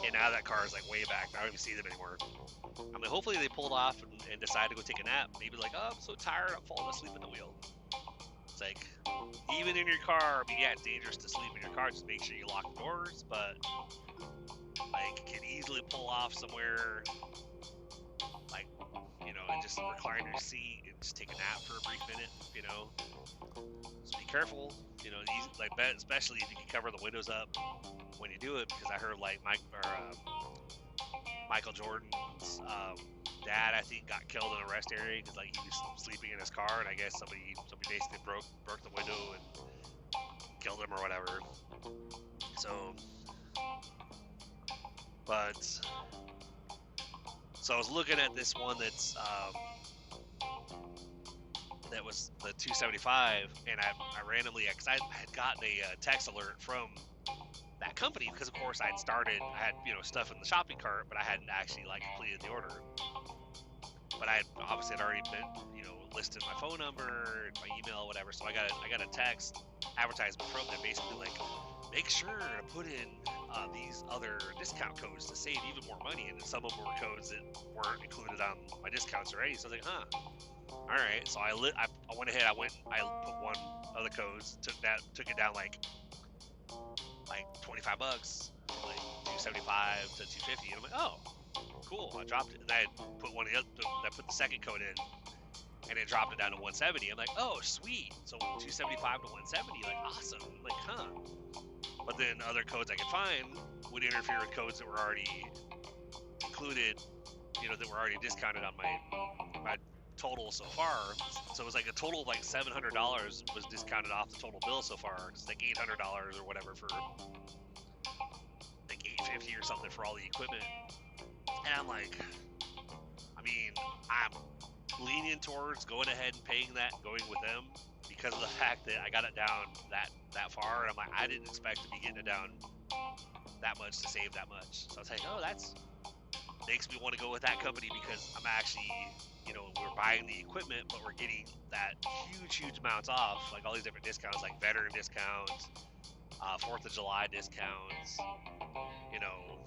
And now that car is like way back. I don't even see them anymore. I mean, hopefully they pulled off and decided to go take a nap. Maybe like, oh, I'm so tired, I'm falling asleep at the wheel. It's like, even in your car, I mean, yeah, it's dangerous to sleep in your car. Just make sure you lock the doors, but like, can easily pull off somewhere, like, you know, and just recline your seat and just take a nap for a brief minute, you know. So be careful, you know, like, especially if you can cover the windows up when you do it, because I heard like Michael Jordan's dad, I think, got killed in a rest area because like he was sleeping in his car, and I guess somebody basically broke the window and killed him or whatever. So, but so I was looking at this one that was the 275, and I randomly, because I had gotten a text alert from that company, because of course I had, you know, stuff in the shopping cart, but I hadn't actually like completed the order. But I obviously had already been, you know, listed my phone number, my email, whatever. So I got a text advertisement from them, basically like, make sure to put in these other discount codes to save even more money. And some of them were codes that weren't included on my discounts already. So I was like, huh. All right. So I went ahead. I put one of the codes, took it down like $25, from like 275 to 250. And I'm like, oh, cool. I dropped it, and I put I put the second code in, and it dropped it down to 170. I'm like, oh, sweet. So 275 to 170, like, awesome. I'm like, huh. But then other codes I could find would interfere with codes that were already included, you know, that were already discounted on my total so far. So it was like a total of like $700 was discounted off the total bill so far. It's like $800 or whatever for like $850 or something for all the equipment. And I'm like, I mean, I'm leaning towards going ahead and paying that, going with them, because of the fact that I got it down that far, and I'm like, I didn't expect to be getting it down that much to save that much. So I was like, oh, that's makes me want to go with that company, because I'm actually, you know, we're buying the equipment, but we're getting that huge amounts off, like all these different discounts, like veteran discounts, 4th of July discounts, you know.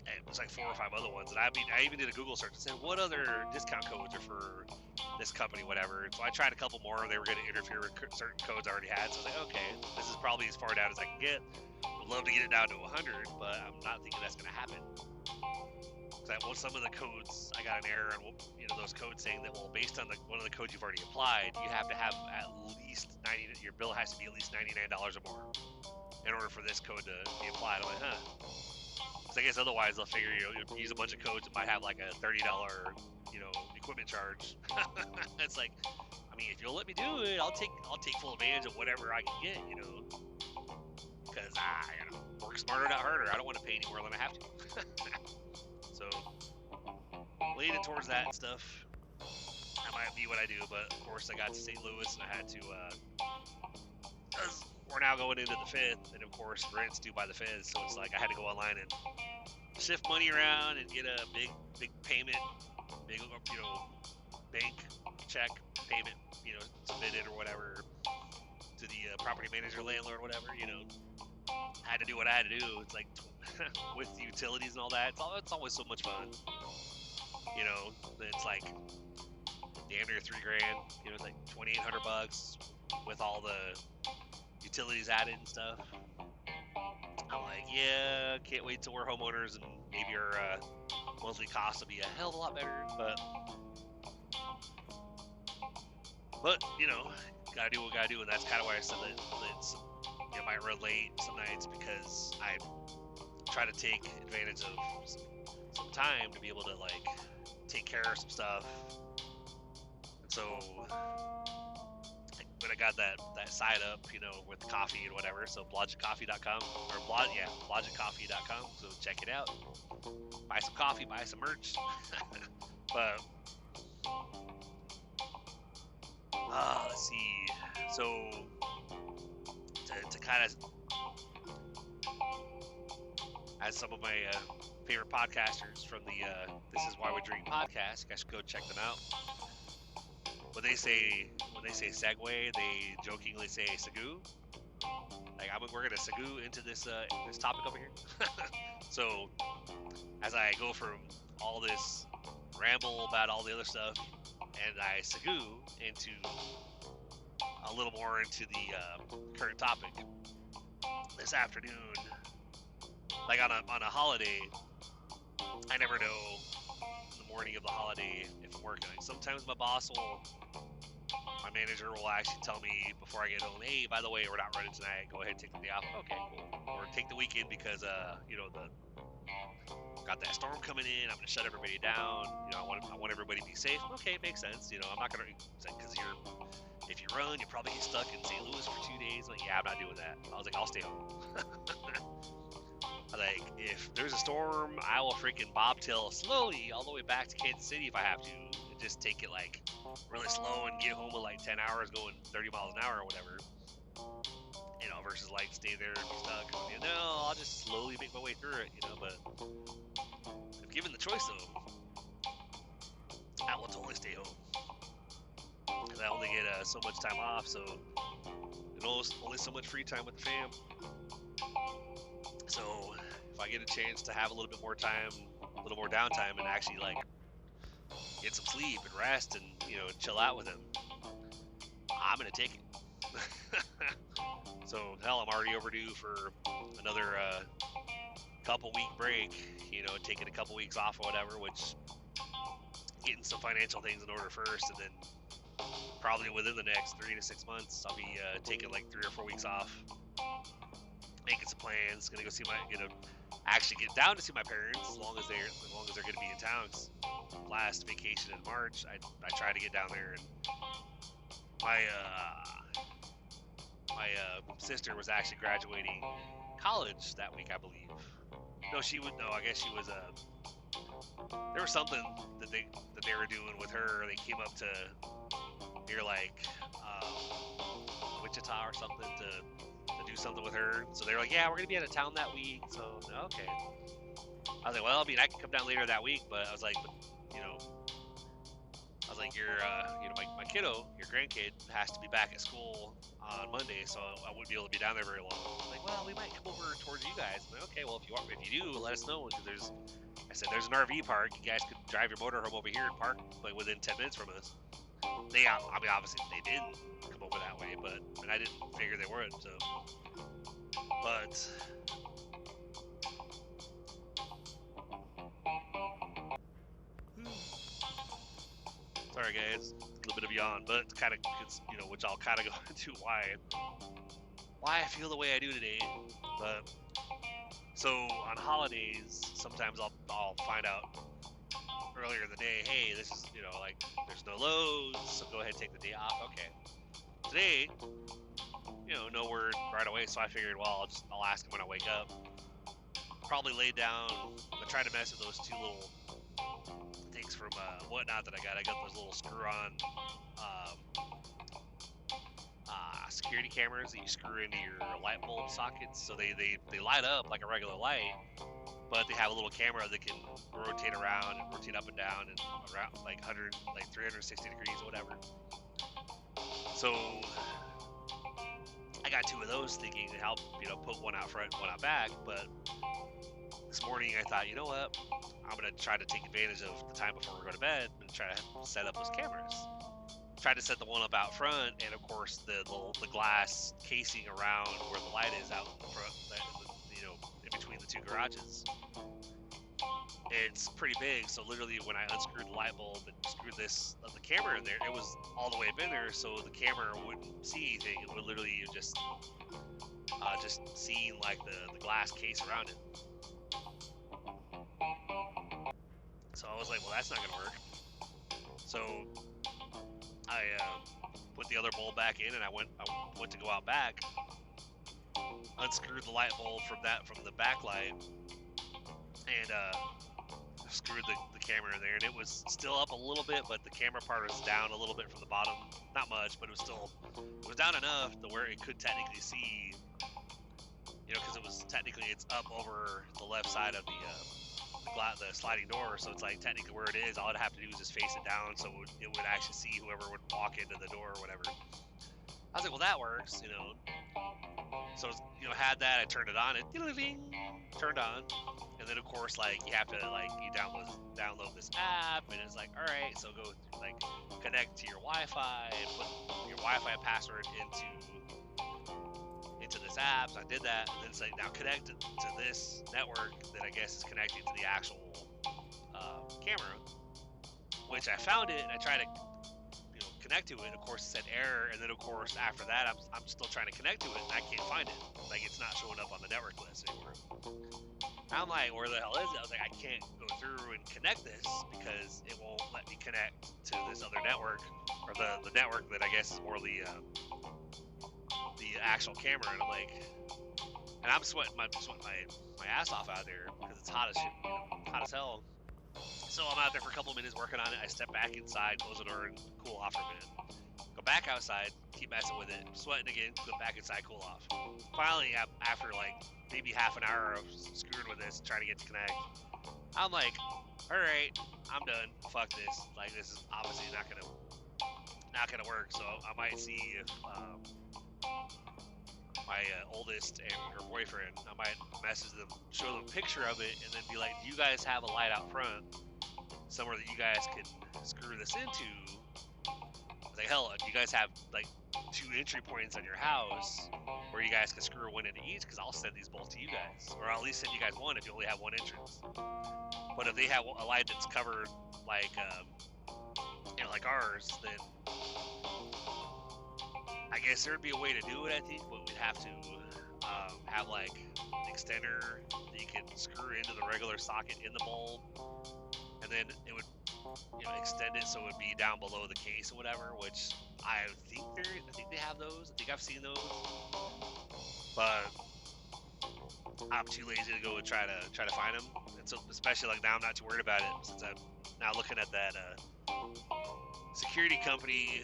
And it was like 4 or 5 other ones, and I mean, I even did a Google search and said, what other discount codes are for this company, whatever. And so I tried a couple more, and they were going to interfere with certain codes I already had. So I was like, okay, this is probably as far down as I can get. Would love to get it down to 100, but I'm not thinking that's going to happen. Well, some of the codes, I got an error on, you know, those codes saying that, well, based on one of the codes you've already applied, you have to have at least your bill has to be at least $99 or more in order for this code to be applied. I'm like, huh. I guess otherwise they'll figure you use a bunch of codes that might have like a $30, you know, equipment charge. It's like, I mean, if you'll let me do it, I'll take full advantage of whatever I can get, you know, because you know, work smarter, not harder. I don't want to pay any more than I have to. So leaning towards that and stuff. That might be what I do, but of course I got to St. Louis and I had to. We're now going into the 5th, and of course rent's due by the 5th, so it's like I had to go online and shift money around and get a big payment, big, you know, bank check payment, you know, submitted or whatever to the property manager, landlord, whatever, you know. I had to do what I had to do. It's like with utilities and all that, it's always so much fun, you know. It's like damn near $3,000, you know, it's like $2,800 with all the utilities added and stuff. I'm like, yeah, can't wait till we're homeowners and maybe our monthly costs will be a hell of a lot better. But you know, gotta do what gotta do, and that's kind of why I said that it's, you know, might run late some nights, because I try to take advantage of some time to be able to like take care of some stuff. And so when I got that site up, you know, with coffee and whatever, so blodgettcoffee.com or blodgettcoffee.com, so check it out. Buy some coffee, buy some merch. But let's see. So to kind of, as some of my favorite podcasters from the This Is Why We Drink podcast, you guys should go check them out. When they say Segway, they jokingly say Segoo. Like, we're gonna segue into this this topic over here. So, as I go from all this ramble about all the other stuff, and I segue into a little more into the current topic. This afternoon, like on a holiday, I never know in the morning of the holiday if I'm working. Like, sometimes my manager will actually tell me before I get home, hey, by the way, we're not running tonight. Go ahead and take the day off. Okay, cool. Or take the weekend because you know, got that storm coming in. I'm gonna shut everybody down. You know, I want everybody to be safe. Okay, makes sense. You know, I'm not gonna, because if you run, you'll probably get stuck in St. Louis for 2 days. Like, yeah, I'm not doing that. I was like, I'll stay home. Like, if there's a storm, I will freaking bobtail slowly all the way back to Kansas City if I have to, and just take it like really slow and get home in like 10 hours going 30 miles an hour or whatever. You know, versus like stay there and be stuck. You know, I'll just slowly make my way through it. You know, but if given the choice though, I will totally stay home. Because I only get so much time off, so and only so much free time with the fam. So if I get a chance to have a little bit more time, a little more downtime, and actually like get some sleep and rest and, you know, chill out with him, I'm gonna take it. So hell, I'm already overdue for another couple week break. You know, taking a couple weeks off or whatever, which getting some financial things in order first, and then probably within the next 3 to 6 months, I'll be taking like 3 or 4 weeks off, making some plans. Gonna go see actually get down to see my parents as long as they're gonna be in town. 'Cause last vacation in March, I tried to get down there, and my sister was actually graduating college that week, I believe. No, I guess she was there was something that they were doing with her. They came up to near like Wichita or something to do something with her. So they were like, yeah, we're gonna be out of town that week. So okay. I was like, well, I mean, I can come down later that week, but I was like, you know, my kiddo, your grandkid, has to be back at school on Monday, so I wouldn't be able to be down there very long. I was like, well, we might come over towards you guys. I'm like, okay, well, if you do, let us know, because there's an RV park. You guys could drive your motorhome over here and park like within 10 minutes from us. Obviously they didn't come over that way, and I didn't figure they would. So, but sorry guys, a little bit of yawn, but it's kind of, you know, which I'll kind of go into why I feel the way I do today. But so on holidays, sometimes I'll find out earlier in the day, hey, this is, you know, like, there's no loads, so go ahead and take the day off. Okay. Today, you know, no word right away, so I figured, well, I'll ask him when I wake up. Probably laid down. I tried to mess with those 2 little things from Whatnot that I got. I got those little screw-on security cameras that you screw into your light bulb sockets, so they light up like a regular light, but they have a little camera that can rotate around and rotate up and down and around like 360 degrees or whatever. So I got 2 of those, thinking to help, you know, put one out front and one out back. But this morning I thought, you know what, I'm gonna try to take advantage of the time before we go to bed and try to set up those cameras. Tried to set the one up out front, and of course the glass casing around where the light is out in front, you know, in between the 2 garages, it's pretty big. So literally, when I unscrewed the light bulb and screwed the camera in there, it was all the way up in there, so the camera wouldn't see anything. It would literally just see like the glass case around it. So I was like, well, that's not gonna work. So I put the other bulb back in, and I went to go out back, unscrewed the light bulb from the backlight, and screwed the camera in there, and it was still up a little bit, but the camera part was down a little bit from the bottom. Not much, but it was down enough to where it could technically see, you know, because it's up over the left side of the sliding door, so it's like technically where it is, all I'd have to do is just face it down, so it would actually see whoever would walk into the door or whatever. I was like, well, that works, you know. So, had that, I turned it on, and turned on. And then, of course, like, you have to, like, you download this app, and it's like, all right, so go, like, connect to your Wi-Fi and put your Wi-Fi password into this app. So I did that, and then it's like, now connect it to this network that I guess is connected to the actual camera, which I found it, and I tried to connect to it. Of course, it said error, and then of course after that, I'm still trying to connect to it, and I can't find it. Like, it's not showing up on the network list anymore. I'm like, where the hell is it? I was like, I can't go through and connect this because it won't let me connect to this other network, or the network that I guess is more the actual camera. And I'm like, and I'm sweating my ass off out there because it's hot as shit, hot as hell. So I'm out there for a couple of minutes working on it. I step back inside, close the door, and cool off for a minute. Go back outside, keep messing with it, sweating again, go back inside, cool off. Finally, after like maybe half an hour of screwing with this, trying to get to connect, I'm like, all right, I'm done. Fuck this. Like, this is obviously not gonna work. So I might see if my oldest and her boyfriend, I might message them, show them a picture of it, and then be like, do you guys have a light out front somewhere that you guys can screw this into? I was like, hell, do you guys have like 2 entry points on your house where you guys can screw one into each? Because I'll send these both to you guys, or I'll at least send you guys one if you only have one entrance. But if they have a light that's covered like like ours, then I guess there'd be a way to do it, I think, but we'd have to have like an extender that you can screw into the regular socket in the bulb, and then it would extend it so it would be down below the case or whatever, which I think they have those. I think I've seen those, but I'm too lazy to go and try to find them. And so, especially like now, I'm not too worried about it since I'm now looking at that security company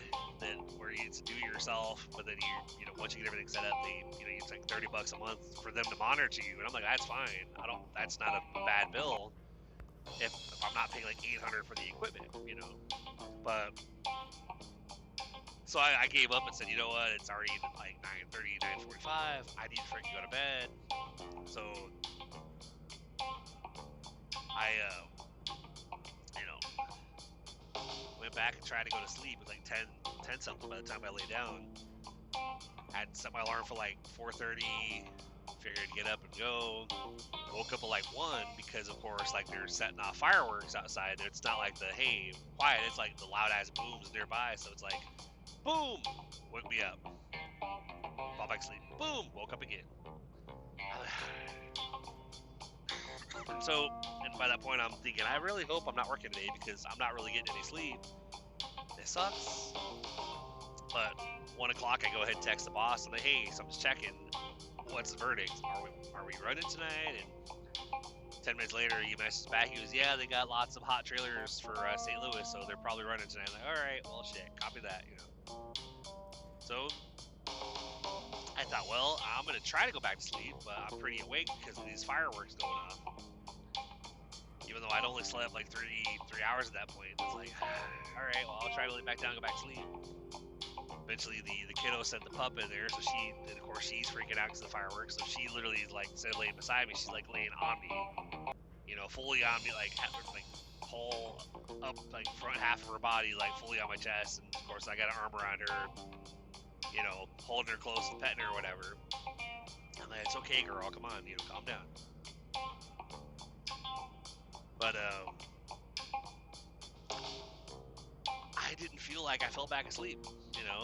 where you do it yourself, but then you once you get everything set up, it's like $30 a month for them to monitor you, and I'm like, that's fine. That's not a bad bill if I'm not paying like $800 for the equipment, But so I gave up and said, you know what? It's already like 9:30, 9:45. I need to freaking go to bed. So I went back and tried to go to sleep. It was like 10 something by the time I lay down. I had set my alarm for like 4:30. Figured I'd get up and go. Woke up at like 1 because, of course, like they're setting off fireworks outside. It's not like the hey quiet. It's like the loud ass booms nearby. So it's like boom, woke me up. Fall back to sleep. Boom, woke up again. So, and by that point, I'm thinking, I really hope I'm not working today because I'm not really getting any sleep. It sucks. But 1 o'clock, I go ahead and text the boss and like, hey, so I'm just checking. What's the verdict? Are we running tonight? And 10 minutes later, he messages back. He goes, yeah, they got lots of hot trailers for St. Louis, so they're probably running tonight. I'm like, all right, well, shit, copy that, So I thought, well, I'm gonna try to go back to sleep, but I'm pretty awake because of these fireworks going on. Even though I'd only slept like 3 hours at that point, it's like, all right, well, I'll try to lay back down and go back to sleep. Eventually, the kiddo sent the pup in there, so of course, she's freaking out because of the fireworks. So she literally, like, instead of laying beside me, she's like laying on me, fully on me, like whole up, like front half of her body, like fully on my chest. And of course, I got an arm around her, holding her close and petting her or whatever. I'm like, it's okay, girl, come on, calm down. But I didn't feel like I fell back asleep.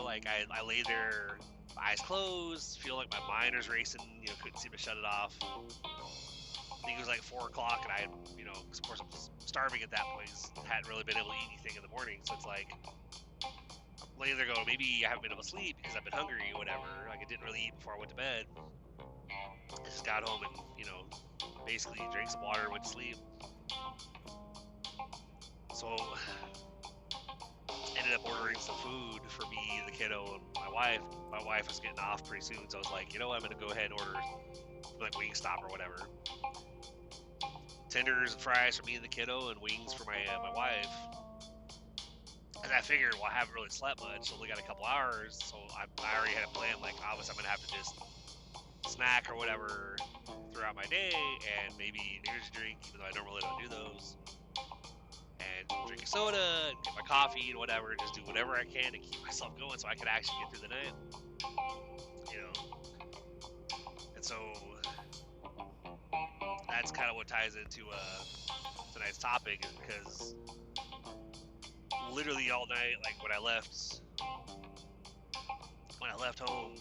Like I lay there, eyes closed, feel like my mind was racing. Couldn't seem to shut it off. I think it was like 4 o'clock, and I, of course I'm starving at that point. Hadn't really been able to eat anything in the morning, so it's like I'm laying there going, maybe I haven't been able to sleep because I've been hungry or whatever. Like I didn't really eat before I went to bed. I just got home and basically drank some water, went to sleep. So ended up ordering some food for me, the kiddo, and my wife. My wife was getting off pretty soon, so I was like, you know what, I'm gonna go ahead and order like Wingstop or whatever. Tenders and fries for me and the kiddo, and wings for my wife. And I figured, well, I haven't really slept much, only got a couple hours, so I already had a plan. Like, obviously, I'm gonna have to just snack or whatever throughout my day, and maybe an energy drink, even though I normally don't do those, and drink a soda, and get my coffee and whatever, and just do whatever I can to keep myself going so I can actually get through the night, you know. And so that's kind of what ties into tonight's topic, is because literally all night, like when I left home,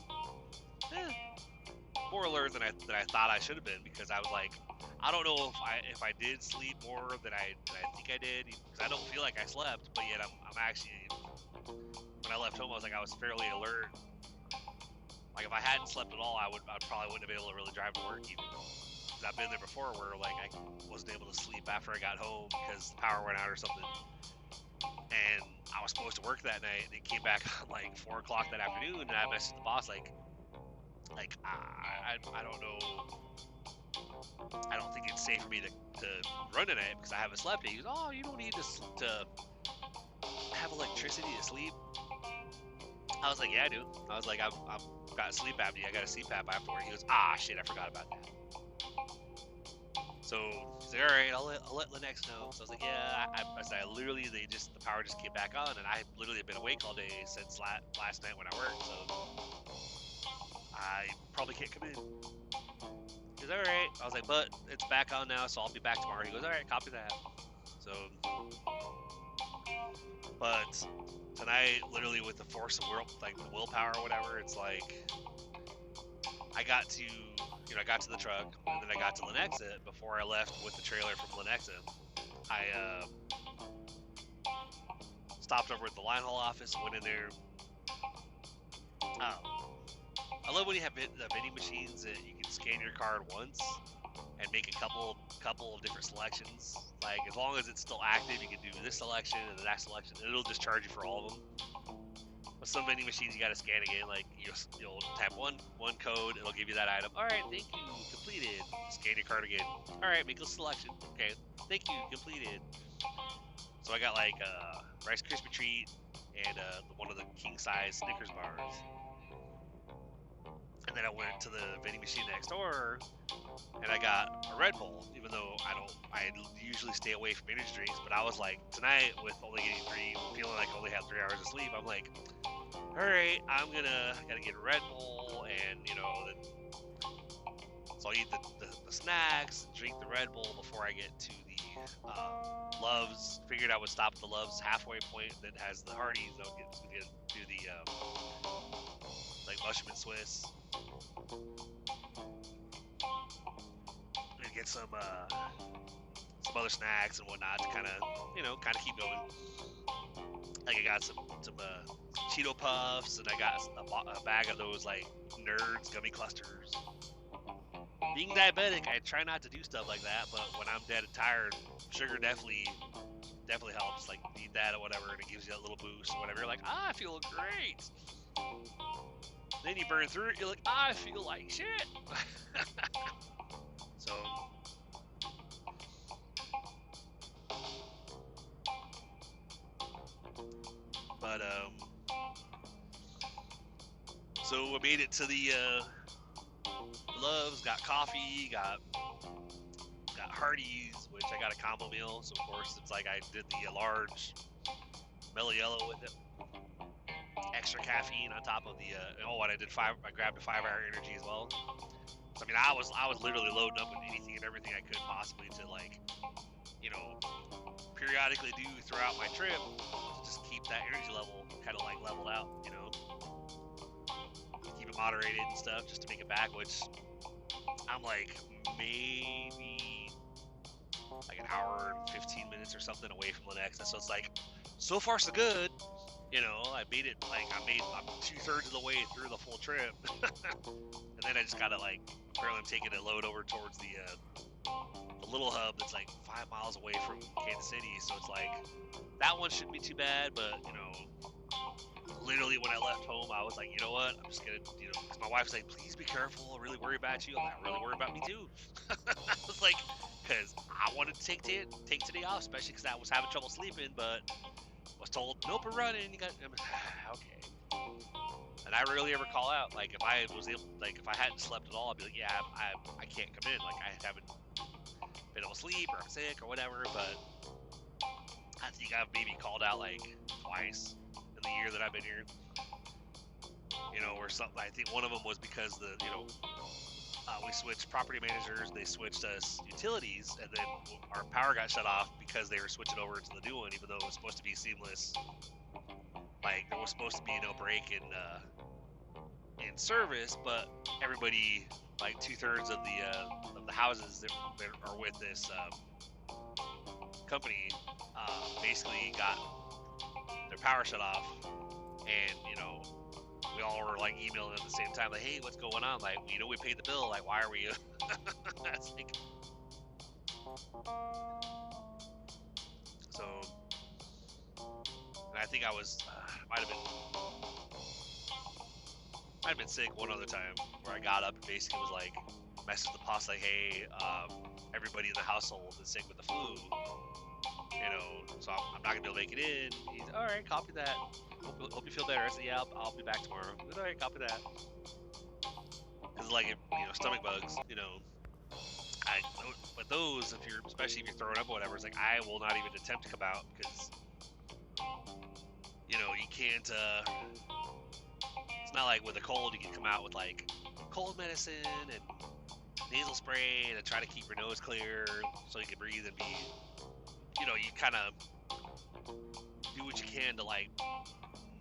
more alert than I thought I should have been, because I was like, I don't know if I did sleep more than I think I did, because I don't feel like I slept, but yet I'm actually, when I left home, I was fairly alert. Like if I hadn't slept at all, I probably wouldn't have been able to really drive to work even. Because I've been there before where like I wasn't able to sleep after I got home because the power went out or something. And I was supposed to work that night, and it came back like 4 o'clock that afternoon, and I messaged the boss like I don't know, I don't think it's safe for me to run tonight because I haven't slept. He goes, oh, you don't need to have electricity to sleep. I was like, yeah, I do. I was like, I've got sleep apnea. I got a CPAP afterward. He goes, ah, shit, I forgot about that. So he's like, all right, I'll let Linux know. So I was like, yeah. I said, literally, the power just came back on, and I literally have been awake all day since last night when I worked. So I probably can't come in. He goes, all right. I was like, but it's back on now, so I'll be back tomorrow. He goes, all right, copy that. So, but tonight, literally with the force of like the willpower or whatever, it's like I got to the truck, and then I got to Lenexa. Before I left with the trailer from Lenexa, I stopped over at the line haul office, went in there. I love when you have the vending machines that you can scan your card once and make a couple of different selections. Like as long as it's still active, you can do this selection and the next selection. It'll just charge you for all of them. But some vending machines you gotta scan again. Like you'll tap one code, it'll give you that item. All right, thank you, completed. Scan your card again. All right, make a selection. Okay, thank you, completed. So I got like Rice Krispie treat and one of the king size Snickers bars. And then I went to the vending machine next door, and I got a Red Bull. Even though I usually stay away from energy drinks, but I was like, tonight with only getting feeling like I only had 3 hours of sleep, I'm like, all right, I gotta get a Red Bull, and so I'll eat the snacks, drink the Red Bull before I get to the Love's. Figured I would stop at the Love's halfway point that has the Hardee's. I'll do the like mushroom and Swiss. And get some other snacks and whatnot to kind of keep going. Like I got some Cheeto Puffs, and I got a bag of those like Nerds gummy clusters. Being diabetic, I try not to do stuff like that, but when I'm dead and tired, sugar definitely helps. Like eat that or whatever, and it gives you that little boost or whatever. You're like, I feel great. Then you burn through it, you're like, I feel like shit. So but so I made it to the Love's, got coffee, got Hardee's, which I got a combo meal, so of course it's like I did the large mellow yellow with it. Extra caffeine on top of the and I grabbed a 5-hour energy as well. So I mean I was literally loading up with anything and everything I could possibly to like, periodically do throughout my trip to just keep that energy level kind of like leveled out, keep it moderated and stuff just to make it back, which I'm like maybe like an hour and 15 minutes or something away from Lenexa, so it's like so far so good. I made it, like, I'm 2/3 of the way through the full trip. And then I just gotta, like, apparently I'm taking a load over towards the little hub that's, like, 5 miles away from Kansas City. So it's like, that one shouldn't be too bad, but, literally when I left home, I was like, you know what? I'm just gonna, because my wife's like, please be careful. I really worry about you. I'm like, I really worry about me too. I was like, because I wanted to take today off, especially because I was having trouble sleeping, but was told, nope, we're running. You got okay. And I rarely ever call out. Like if I was able, like if I hadn't slept at all, I'd be like, yeah, I can't come in. Like I haven't been able to sleep or I'm sick or whatever. But I think I've maybe called out like twice in the year that I've been here. You know, or something. I think one of them was because we switched property managers. They switched us utilities, and then our power got shut off because they were switching over to the new one, even though it was supposed to be seamless. Like there was supposed to be no break in service, but everybody, like 2/3 of the houses that are with this company, basically got their power shut off, and we all were like emailing at the same time, like, hey, what's going on? Like, we paid the bill. Like, why are we? That's like, so, and I think I was might have been sick one other time where I got up and basically was like, messaged the boss like, hey, everybody in the household is sick with the flu, so I'm not gonna be able to make it in. He's all right, copy that. Hope you feel better. I said, yeah, I'll be back tomorrow. All right, copy that. Because like, stomach bugs, but those, especially if you're throwing up or whatever, it's like I will not even attempt to come out because you can't. It's not like with a cold you can come out with like cold medicine and nasal spray to try to keep your nose clear so you can breathe and be, you kind of do what you can to like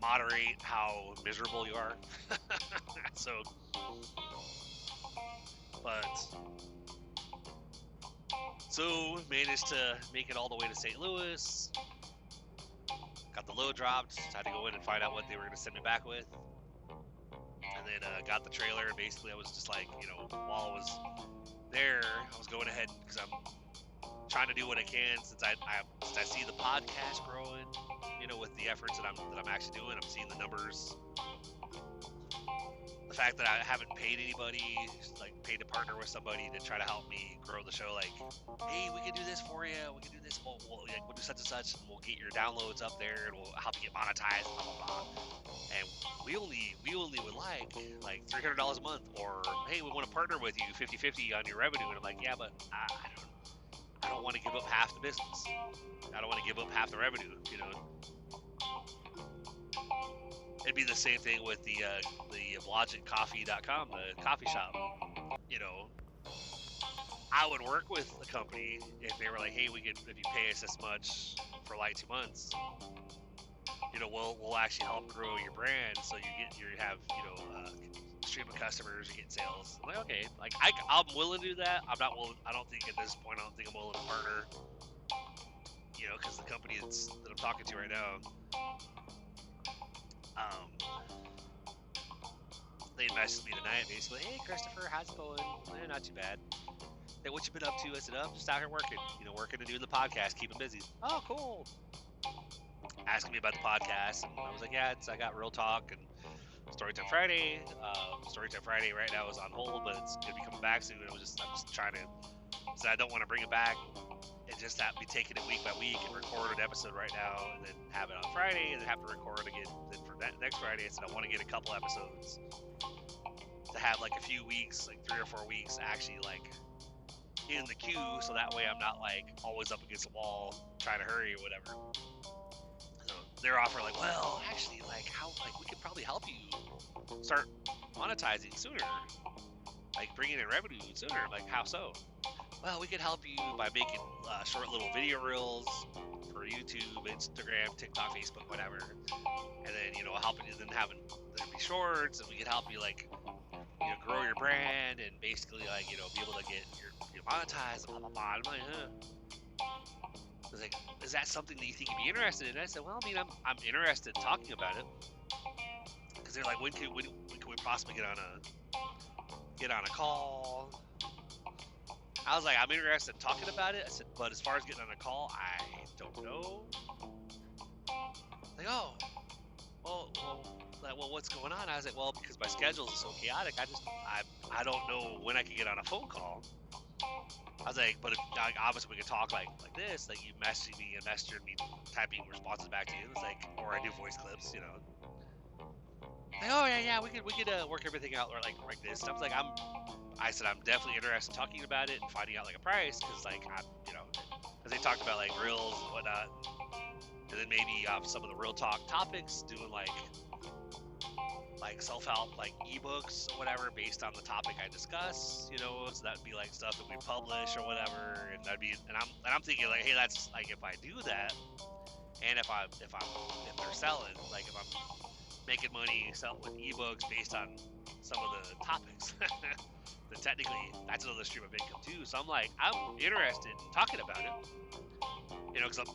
moderate how miserable you are. So managed to make it all the way to St. Louis. Got the load dropped. Had to go in and find out what they were going to send me back with. And then got the trailer. And basically, I was just like, while I was there, I was going ahead because I'm trying to do what I can since I see the podcast growing. With the efforts that I'm actually doing, I'm seeing the numbers. The fact that I haven't paid anybody, like paid to partner with somebody to try to help me grow the show, like, hey, we can do this for you, we can do this, we'll do such and such, and we'll get your downloads up there, and we'll help you get monetized, blah, blah, blah. And we only would like $300 a month, or, hey, we want to partner with you 50-50 on your revenue, and I'm like, yeah, but I don't want to give up half the business. I don't want to give up half the revenue, It'd be the same thing with the BlodgettCoffee.com, the coffee shop. I would work with the company if they were like, hey, if you pay us this much for like 2 months, we'll actually help grow your brand so you have stream of customers, you get sales. I'm like, okay, like I'm willing to do that. I'm not willing. I don't think at this point I'm willing to partner. Because the company that I'm talking to right now, they messaged me tonight basically, hey Christopher, how's it going? Not too bad. Hey, what you been up to? I said, just out here working, working and doing the podcast, keeping busy. Oh, cool. Asking me about the podcast, and I was like, yeah, I got Real Talk and Storytime Friday. Storytime Friday right now is on hold, but it's gonna be coming back soon. I'm just trying to, so I don't want to bring it back and just have me taking it week by week and record an episode right now and then have it on Friday and then have to record again then for that next Friday. So I want to get a couple episodes to have like a few weeks, like 3 or 4 weeks actually like in the queue, so that way I'm not like always up against the wall trying to hurry or whatever. So they're offering like, well, actually, like how, like we could probably help you start monetizing sooner, like bringing in revenue sooner. Like how so? Well, we could help you by making short little video reels for YouTube, Instagram, TikTok, Facebook, whatever, and then helping you then having there be shorts, and we could help you like grow your brand and basically like be able to get your monetized, blah blah blah. I'm like, I was like, is that something that you think you'd be interested in? And I said, well, I mean, I'm interested in talking about it, because they're like, when can we possibly get on a call? I was like, I'm interested in talking about it. I said, but as far as getting on a call, I don't know. Like, oh, well, what's going on? I was like, well, because my schedule is so chaotic, I don't know when I can get on a phone call. I was like, but obviously we could talk like this, like you messaging me and messaging me, typing responses back to you. It's like, or I do voice clips, Like, oh yeah, we could work everything out or like this. And I said I'm definitely interested in talking about it and finding out like a price because like because they talked about like reels and whatnot, and then maybe some of the real talk topics doing like self-help like ebooks or whatever based on the topic I discuss, so that'd be like stuff that we publish or whatever, and I'm thinking like, hey, that's like if I do that, and if they're selling, like if I'm making money selling with ebooks based on some of the topics, then technically that's another stream of income too. So I'm interested in talking about it. Because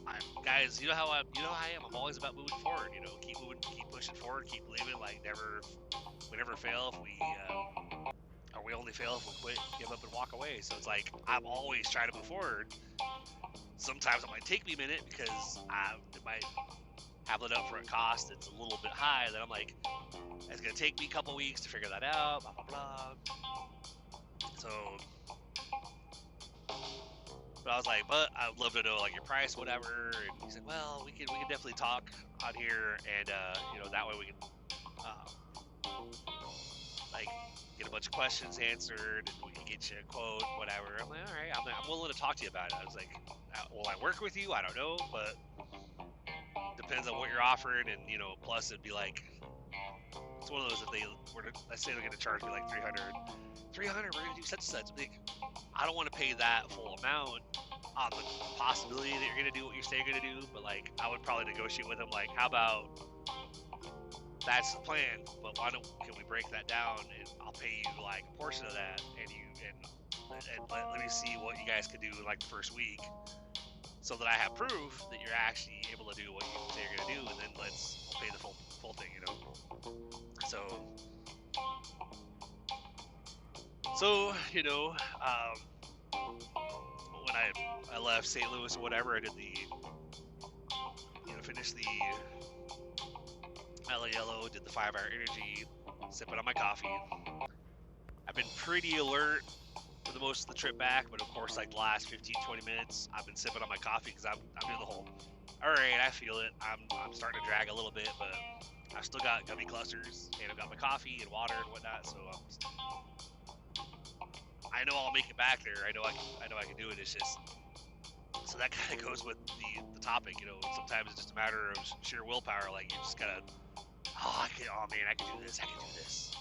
guys, you know how I am. I'm always about moving forward. Keep moving, keep pushing forward, keep believing. Like we never fail if we, or we only fail if we quit, give up, and walk away. So it's like I'm always trying to move forward. Sometimes it might take me a minute because it might have an upfront cost that's a little bit high. That I'm like, it's gonna take me a couple weeks to figure that out. Blah blah blah. So. But I was like, but I'd love to know like your price, whatever. And he said, well, we can definitely talk on here, and that way we can like get a bunch of questions answered, and we can get you a quote, whatever. I'm like, all right, I'm willing to talk to you about it. I was like, will I work with you? I don't know, but depends on what you're offering, and plus it'd be like, it's one of those, if they were to, let's say they're going to charge me like 300, we're going to do such and such. Like, I don't want to pay that full amount on the possibility that you're going to do what you say you're going to do, but like, I would probably negotiate with them, like, how about that's the plan, but can we break that down, and I'll pay you like a portion of that, and let me see what you guys can do in like the first week, so that I have proof that you're actually able to do what you say you're going to do, and then I'll pay the full thing, So, when I left St. Louis or whatever, I did finished the LA Yellow, did the 5-hour energy, sipping on my coffee. I've been pretty alert for the most of the trip back, but of course, like the last 15-20 minutes, I've been sipping on my coffee because I'm doing the whole, all right, I feel it. I'm starting to drag a little bit, but I've still got gummy clusters, and I've got my coffee and water and whatnot, so I know I'll make it back there. I know I can do it. It's just, so that kind of goes with the topic. Sometimes it's just a matter of sheer willpower. Like, you just gotta, I can do this. I can do this.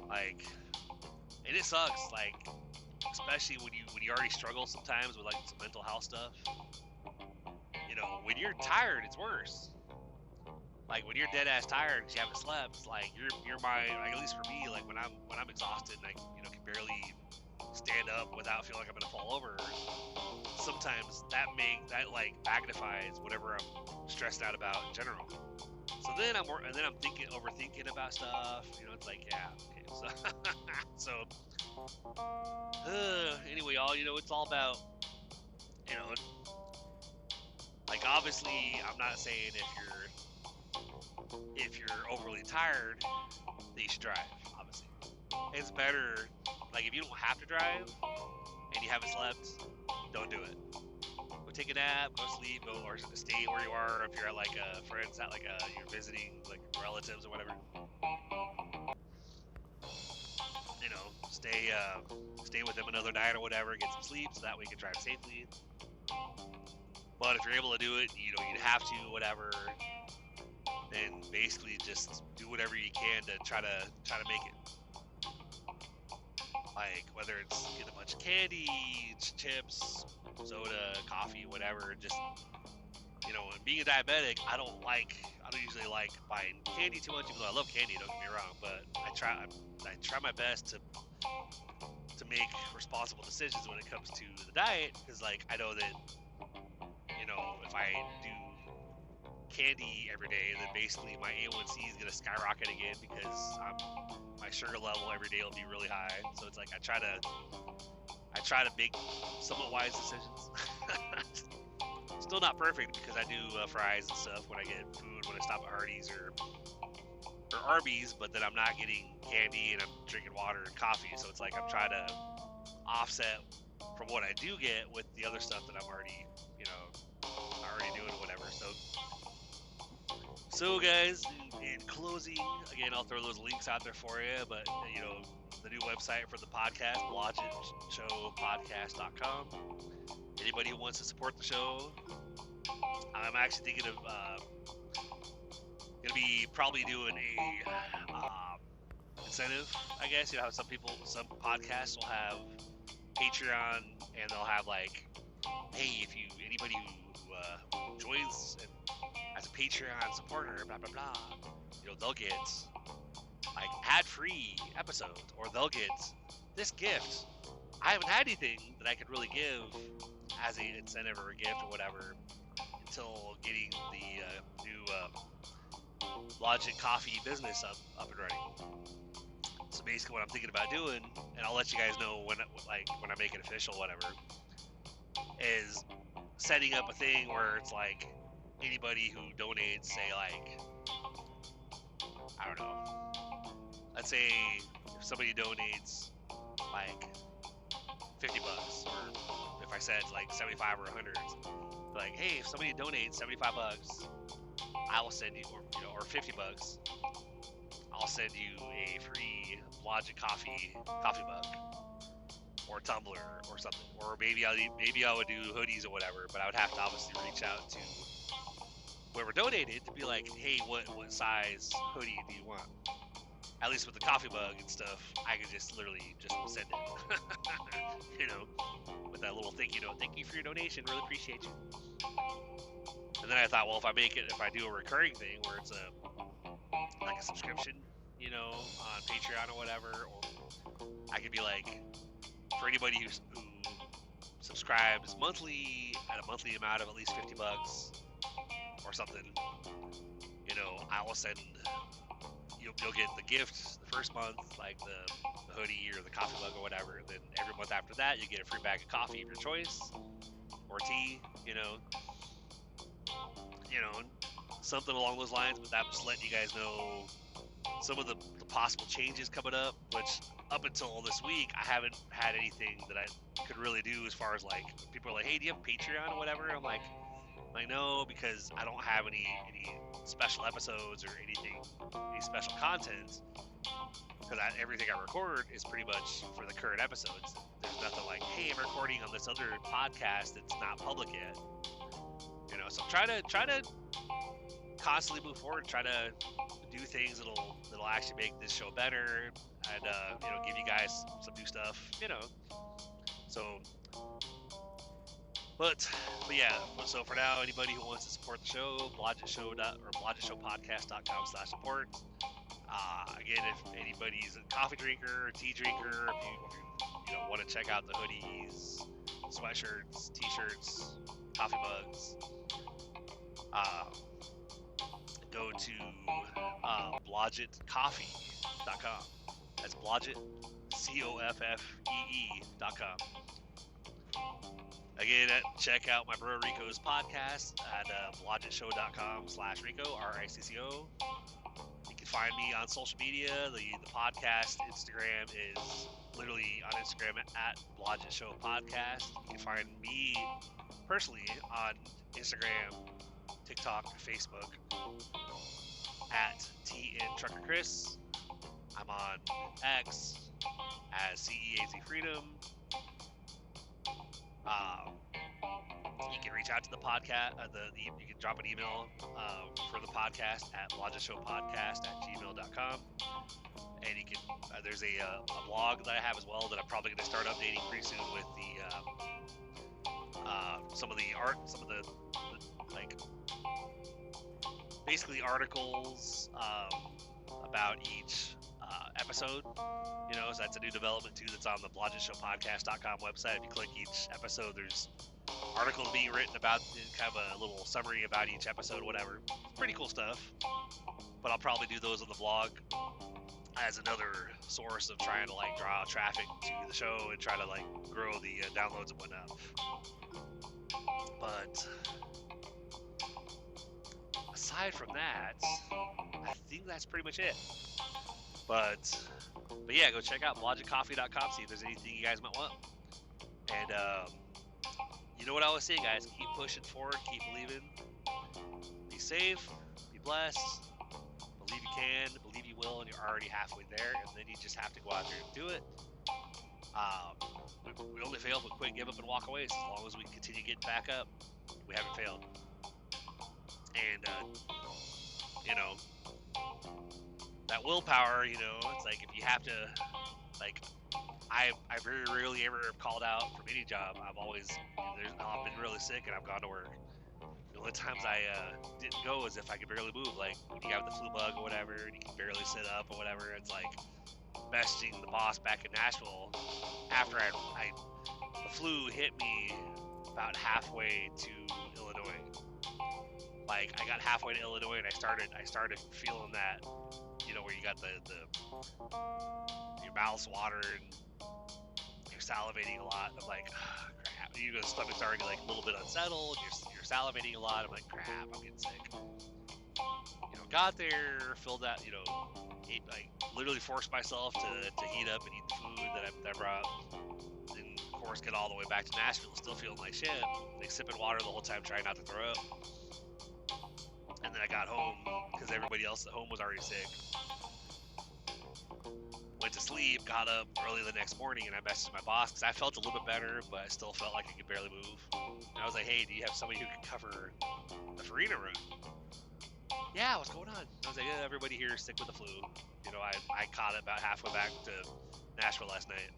Like, and it sucks. Like, especially when you already struggle sometimes with like some mental health stuff. When you're tired, it's worse. Like, when you're dead ass tired because you haven't slept, like your mind, like, at least for me, like when I'm exhausted and I can barely stand up without feeling like I'm gonna fall over. Sometimes that like magnifies whatever I'm stressed out about in general. So then I'm overthinking about stuff. It's like, yeah, okay. So anyway, y'all, it's all about, like, obviously, I'm not saying if you're overly tired that you should drive. Obviously, it's better, like, if you don't have to drive and you haven't slept, don't do it. Go take a nap, go sleep, or stay where you are. If you're at like a friend's, at like you're visiting like relatives or whatever, stay with them another night or whatever, get some sleep, so that way you can drive safely. But if you're able to do it, you'd have to, whatever, then basically just do whatever you can to try to make it. Like, whether it's get a bunch of candy, chips, soda, coffee, whatever. Just, and being a diabetic, I don't usually like buying candy too much, even though I love candy, don't get me wrong, but I try my best to make responsible decisions when it comes to the diet, because, like, I know that, if I do candy every day, then basically my A1C is gonna skyrocket again, because my sugar level every day will be really high. So it's like I try to make somewhat wise decisions. Still not perfect, because I do fries and stuff when I get food, when I stop at Hardee's or Arby's, but then I'm not getting candy and I'm drinking water and coffee. So it's like I'm trying to offset from what I do get with the other stuff that I'm already doing, whatever. So guys, in closing, again, I'll throw those links out there for you. But the new website for the podcast, BlodgettShowPodcast.com. Anybody who wants to support the show, I'm actually thinking of gonna be probably doing a incentive. I guess how some podcasts will have Patreon, and they'll have like, hey, if anybody who joins as a Patreon supporter, blah blah blah, they'll get like ad-free episodes, or they'll get this gift. I haven't had anything that I could really give as an incentive or a gift or whatever until getting the new Blodgett coffee business up and running. So basically what I'm thinking about doing, and I'll let you guys know when I make it official, whatever, is setting up a thing where it's like anybody who donates, say like, I don't know, let's say if somebody donates like $50, or if I said like 75 or 100, like, hey, if somebody donates $75, I will send you, or $50, I'll send you a free Blodgett coffee mug, or tumbler, or something. Or maybe I would do hoodies or whatever, but I would have to obviously reach out to whoever donated to be like, hey, what size hoodie do you want? At least with the coffee mug and stuff, I could just literally just send it. With that little thank you for your donation, really appreciate you. And then I thought, well, if I do a recurring thing where it's like a subscription, on Patreon or whatever, or I could be like, for anybody who subscribes monthly at a monthly amount of at least $50 or something, I will send. You'll get the gift the first month, like the hoodie or the coffee mug or whatever. And then every month after that, you get a free bag of coffee of your choice, or tea, something along those lines. But that was letting you guys know some of the possible changes coming up, which up until this week, I haven't had anything that I could really do as far as like, people are like, hey, do you have Patreon or whatever? I'm like, no, because I don't have any special episodes or any special content, because everything I record is pretty much for the current episodes. There's nothing like, hey, I'm recording on this other podcast that's not public yet. So try to constantly move forward, try to do things that'll actually make this show better, and give you guys some new stuff, So, but yeah. So for now, anybody who wants to support the show, BlodgettShowPodcast.com/support. Again, if anybody's a coffee drinker, or tea drinker, if you want to check out the hoodies, sweatshirts, t-shirts, coffee mugs, go to BlodgettCoffee.com. That's Blodgett, COFFEE.com. Again, check out my bro Rico's podcast at BlodgettShow.com/Rico, RICCO. You can find me on social media. The podcast Instagram is literally on Instagram at Blodgett Show Podcast. You can find me personally on Instagram, TikTok, Facebook at TN Trucker Chris. I'm on X as CEAZ Freedom. You can reach out to the podcast. You can drop an email for the podcast at BlodgettShowPodcast@gmail.com. And you can. There's a blog that I have as well that I'm probably going to start updating pretty soon with some of the art, some of the like basically articles about each episode. So that's a new development too that's on the BlodgettShowPodcast.com website. If you click each episode, there's articles being written about, kind of a little summary about each episode, whatever. Pretty cool stuff. But I'll probably do those on the blog as another source of trying to like draw traffic to the show and try to like grow the downloads and whatnot. But aside from that, I think that's pretty much it. But yeah, go check out BlodgettCoffee.com, see if there's anything you guys might want. And you know what I always say, guys, keep pushing forward, keep believing, be safe, be blessed, believe you can, believe you will, and you're already halfway there, and then you just have to go out there and do it. We only fail if we quit, give up, and walk away. So as long as we continue getting back up, we haven't failed. And you know, that willpower, you know, it's like if you have to, like, I very rarely ever have called out from any job. I've been really sick and I've gone to work. The only times I didn't go is if I could barely move, like when you have the flu bug or whatever, and you can barely sit up or whatever. It's like messaging the boss back in Nashville after the flu hit me about halfway to Illinois. Like I got halfway to Illinois and I started feeling that, you know, where you got your mouth's watering, you're salivating a lot. I'm like, oh, crap. Your stomach's already like a little bit unsettled. You're salivating a lot. I'm like, crap, I'm getting sick. You know, got there, filled out, you know, literally forced myself to heat up and eat the food that I brought. And of course, get all the way back to Nashville, still feeling like shit. Like sipping water the whole time, trying not to throw up. And then I got home because everybody else at home was already sick. Went to sleep, got up early the next morning, and I messaged my boss because I felt a little bit better, but I still felt like I could barely move. And I was like, hey, do you have somebody who can cover the Farina run? Yeah, what's going on? I was like, yeah, everybody here is sick with the flu. You know, I caught it about halfway back to Nashville last night.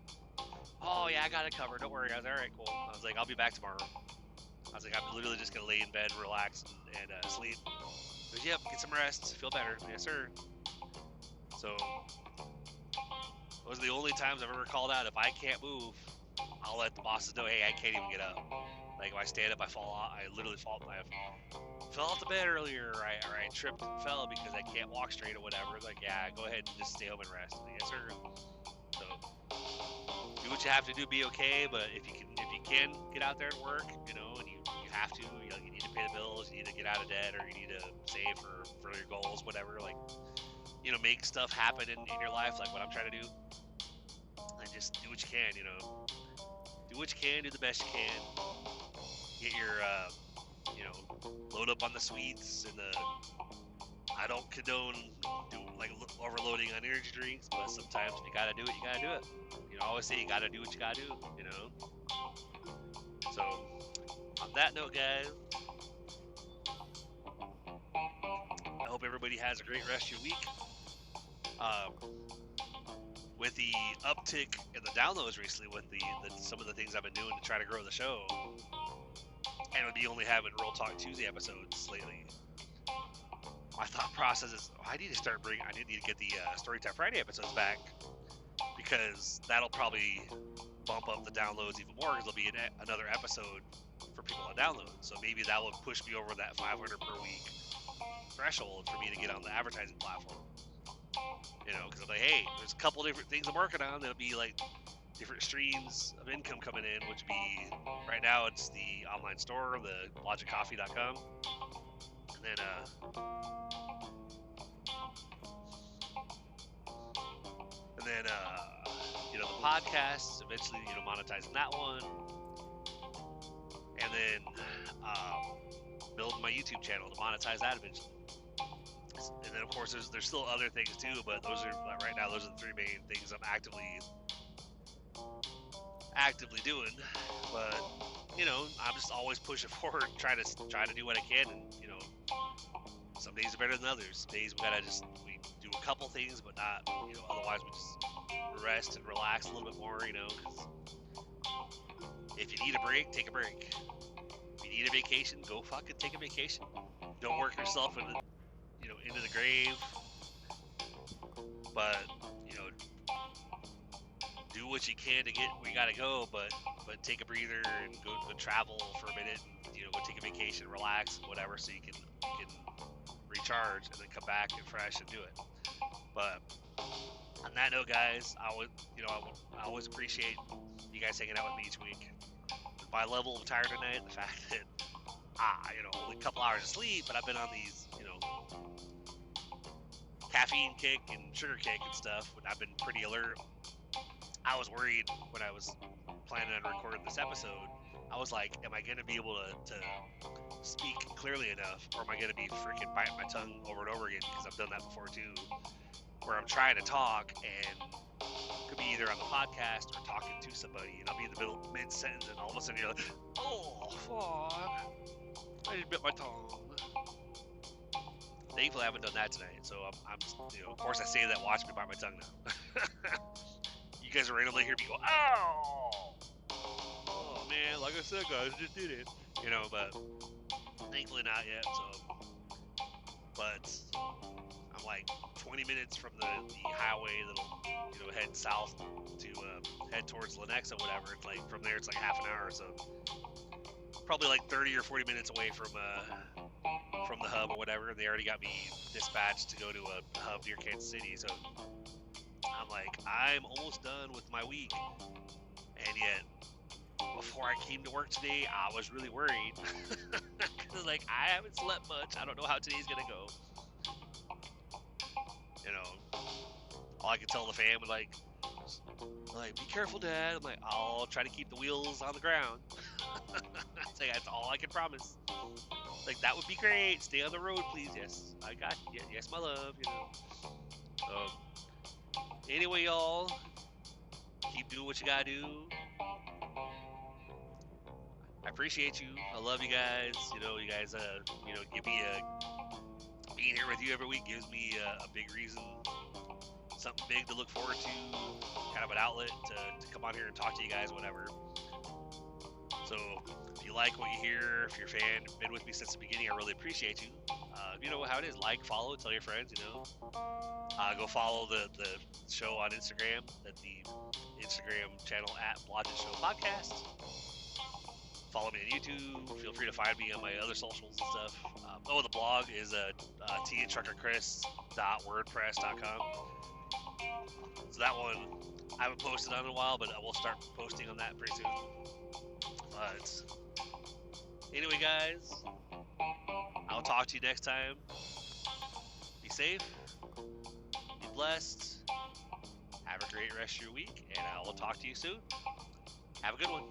Oh, yeah, I got it covered. Don't worry. I was like, all right, cool. I was like, I'll be back tomorrow. I was like, I'm literally just going to lay in bed, relax, and sleep. He goes, yep, get some rest, feel better. Yes, sir. So those are the only times I've ever called out. If I can't move, I'll let the bosses know, hey, I can't even get up. Like if I stand up, I fall off. I literally fell off the bed earlier, or I tripped and fell because I can't walk straight or whatever. Like, yeah, go ahead and just stay home and rest. Yes, sir. So do what you have to do, be okay. But if you can get out there and work, you know, and you have to, you need to pay the bills, you need to get out of debt, or you need to save for your goals, whatever. Like, you know, make stuff happen in your life, like what I'm trying to do. And just do what you can, you know. Do what you can, do the best you can. Get your, you know, load up on the sweets and I don't condone overloading on energy drinks, but sometimes if you gotta do it, you gotta do it. You know, I always say you gotta do what you gotta do, you know. So, on that note, guys, I hope everybody has a great rest of your week. With the uptick in the downloads recently, with some of the things I've been doing to try to grow the show, and with me only having Real Talk Tuesday episodes lately, my thought process is, I need to get the Storytime Friday episodes back, because that'll probably bump up the downloads even more, because there'll be another episode for people to download. So maybe that will push me over that 500 per week threshold for me to get on the advertising platform. You know, because I'm like, hey, there's a couple different things I'm working on. There'll be like different streams of income coming in, which be, right now it's the online store, the BlodgettCoffee.com. And then, you know, the podcast, eventually, you know, monetizing that one. And then building my YouTube channel to monetize that eventually. And then, of course, there's still other things too, but those are right now. Those are the three main things I'm actively doing. But you know, I'm just always pushing forward, trying to do what I can. And you know, some days are better than others. Some days we do a couple things, but not, you know. Otherwise, we just rest and relax a little bit more. You know, because if you need a break, take a break. If you need a vacation, go fucking take a vacation. Don't work yourself into the grave, but you know, do what you can to get where you gotta go, but take a breather and go travel for a minute, and you know, go take a vacation, relax, whatever, so you can recharge and then come back and fresh and do it. But on that note, guys, I always appreciate you guys hanging out with me each week. My level of tired tonight, the fact that you know, only a couple hours of sleep, but I've been on these, you know, caffeine kick and sugar kick and stuff, but I've been pretty alert. I was worried when I was planning on recording this episode. I was like, am I gonna be able to speak clearly enough, or am I gonna be freaking biting my tongue over and over again? Because I've done that before too, where I'm trying to talk and could be either on the podcast or talking to somebody, and I'll be in the middle mid sentence, and all of a sudden you're like, oh fuck, I just bit my tongue. Thankfully, I haven't done that tonight, so I'm of course I say that, watch me bite my tongue now. You guys are randomly hear me go, oh, oh man, like I said, guys, just did it, but thankfully not yet. So, but I'm like 20 minutes from the highway that'll head south to head towards Lenexa, whatever. It's like from there, it's like half an hour, so probably like 30 or 40 minutes away from the hub or whatever. And they already got me dispatched to go to a hub near Kansas City, so I'm like, I'm almost done with my week, and yet before I came to work today, I was really worried because like I haven't slept much. I don't know how today's gonna go. All I can tell the fam was like, be careful, Dad. I'm like, I'll try to keep the wheels on the ground. It's like, that's all I can promise. Like, that would be great. Stay on the road, please. Yes, I got you. Yes, my love. Anyway, y'all, keep doing what you gotta do. I appreciate you. I love you guys. You guys, give me being here with you every week gives me a big reason, something big to look forward to, kind of an outlet to come on here and talk to you guys, whatever. So if you like what you hear, if you're a fan, been with me since the beginning, I really appreciate you. You know how it is. Like, follow, tell your friends, Go follow the show on Instagram, at the Instagram channel at Blodgett Show Podcast. Follow me on YouTube. Feel free to find me on my other socials and stuff. The blog is tandtruckerchris.wordpress.com. So that one I haven't posted on in a while, but I will start posting on that pretty soon. But anyway, guys, I'll talk to you next time. Be safe. Be blessed. Have a great rest of your week, and I will talk to you soon. Have a good one.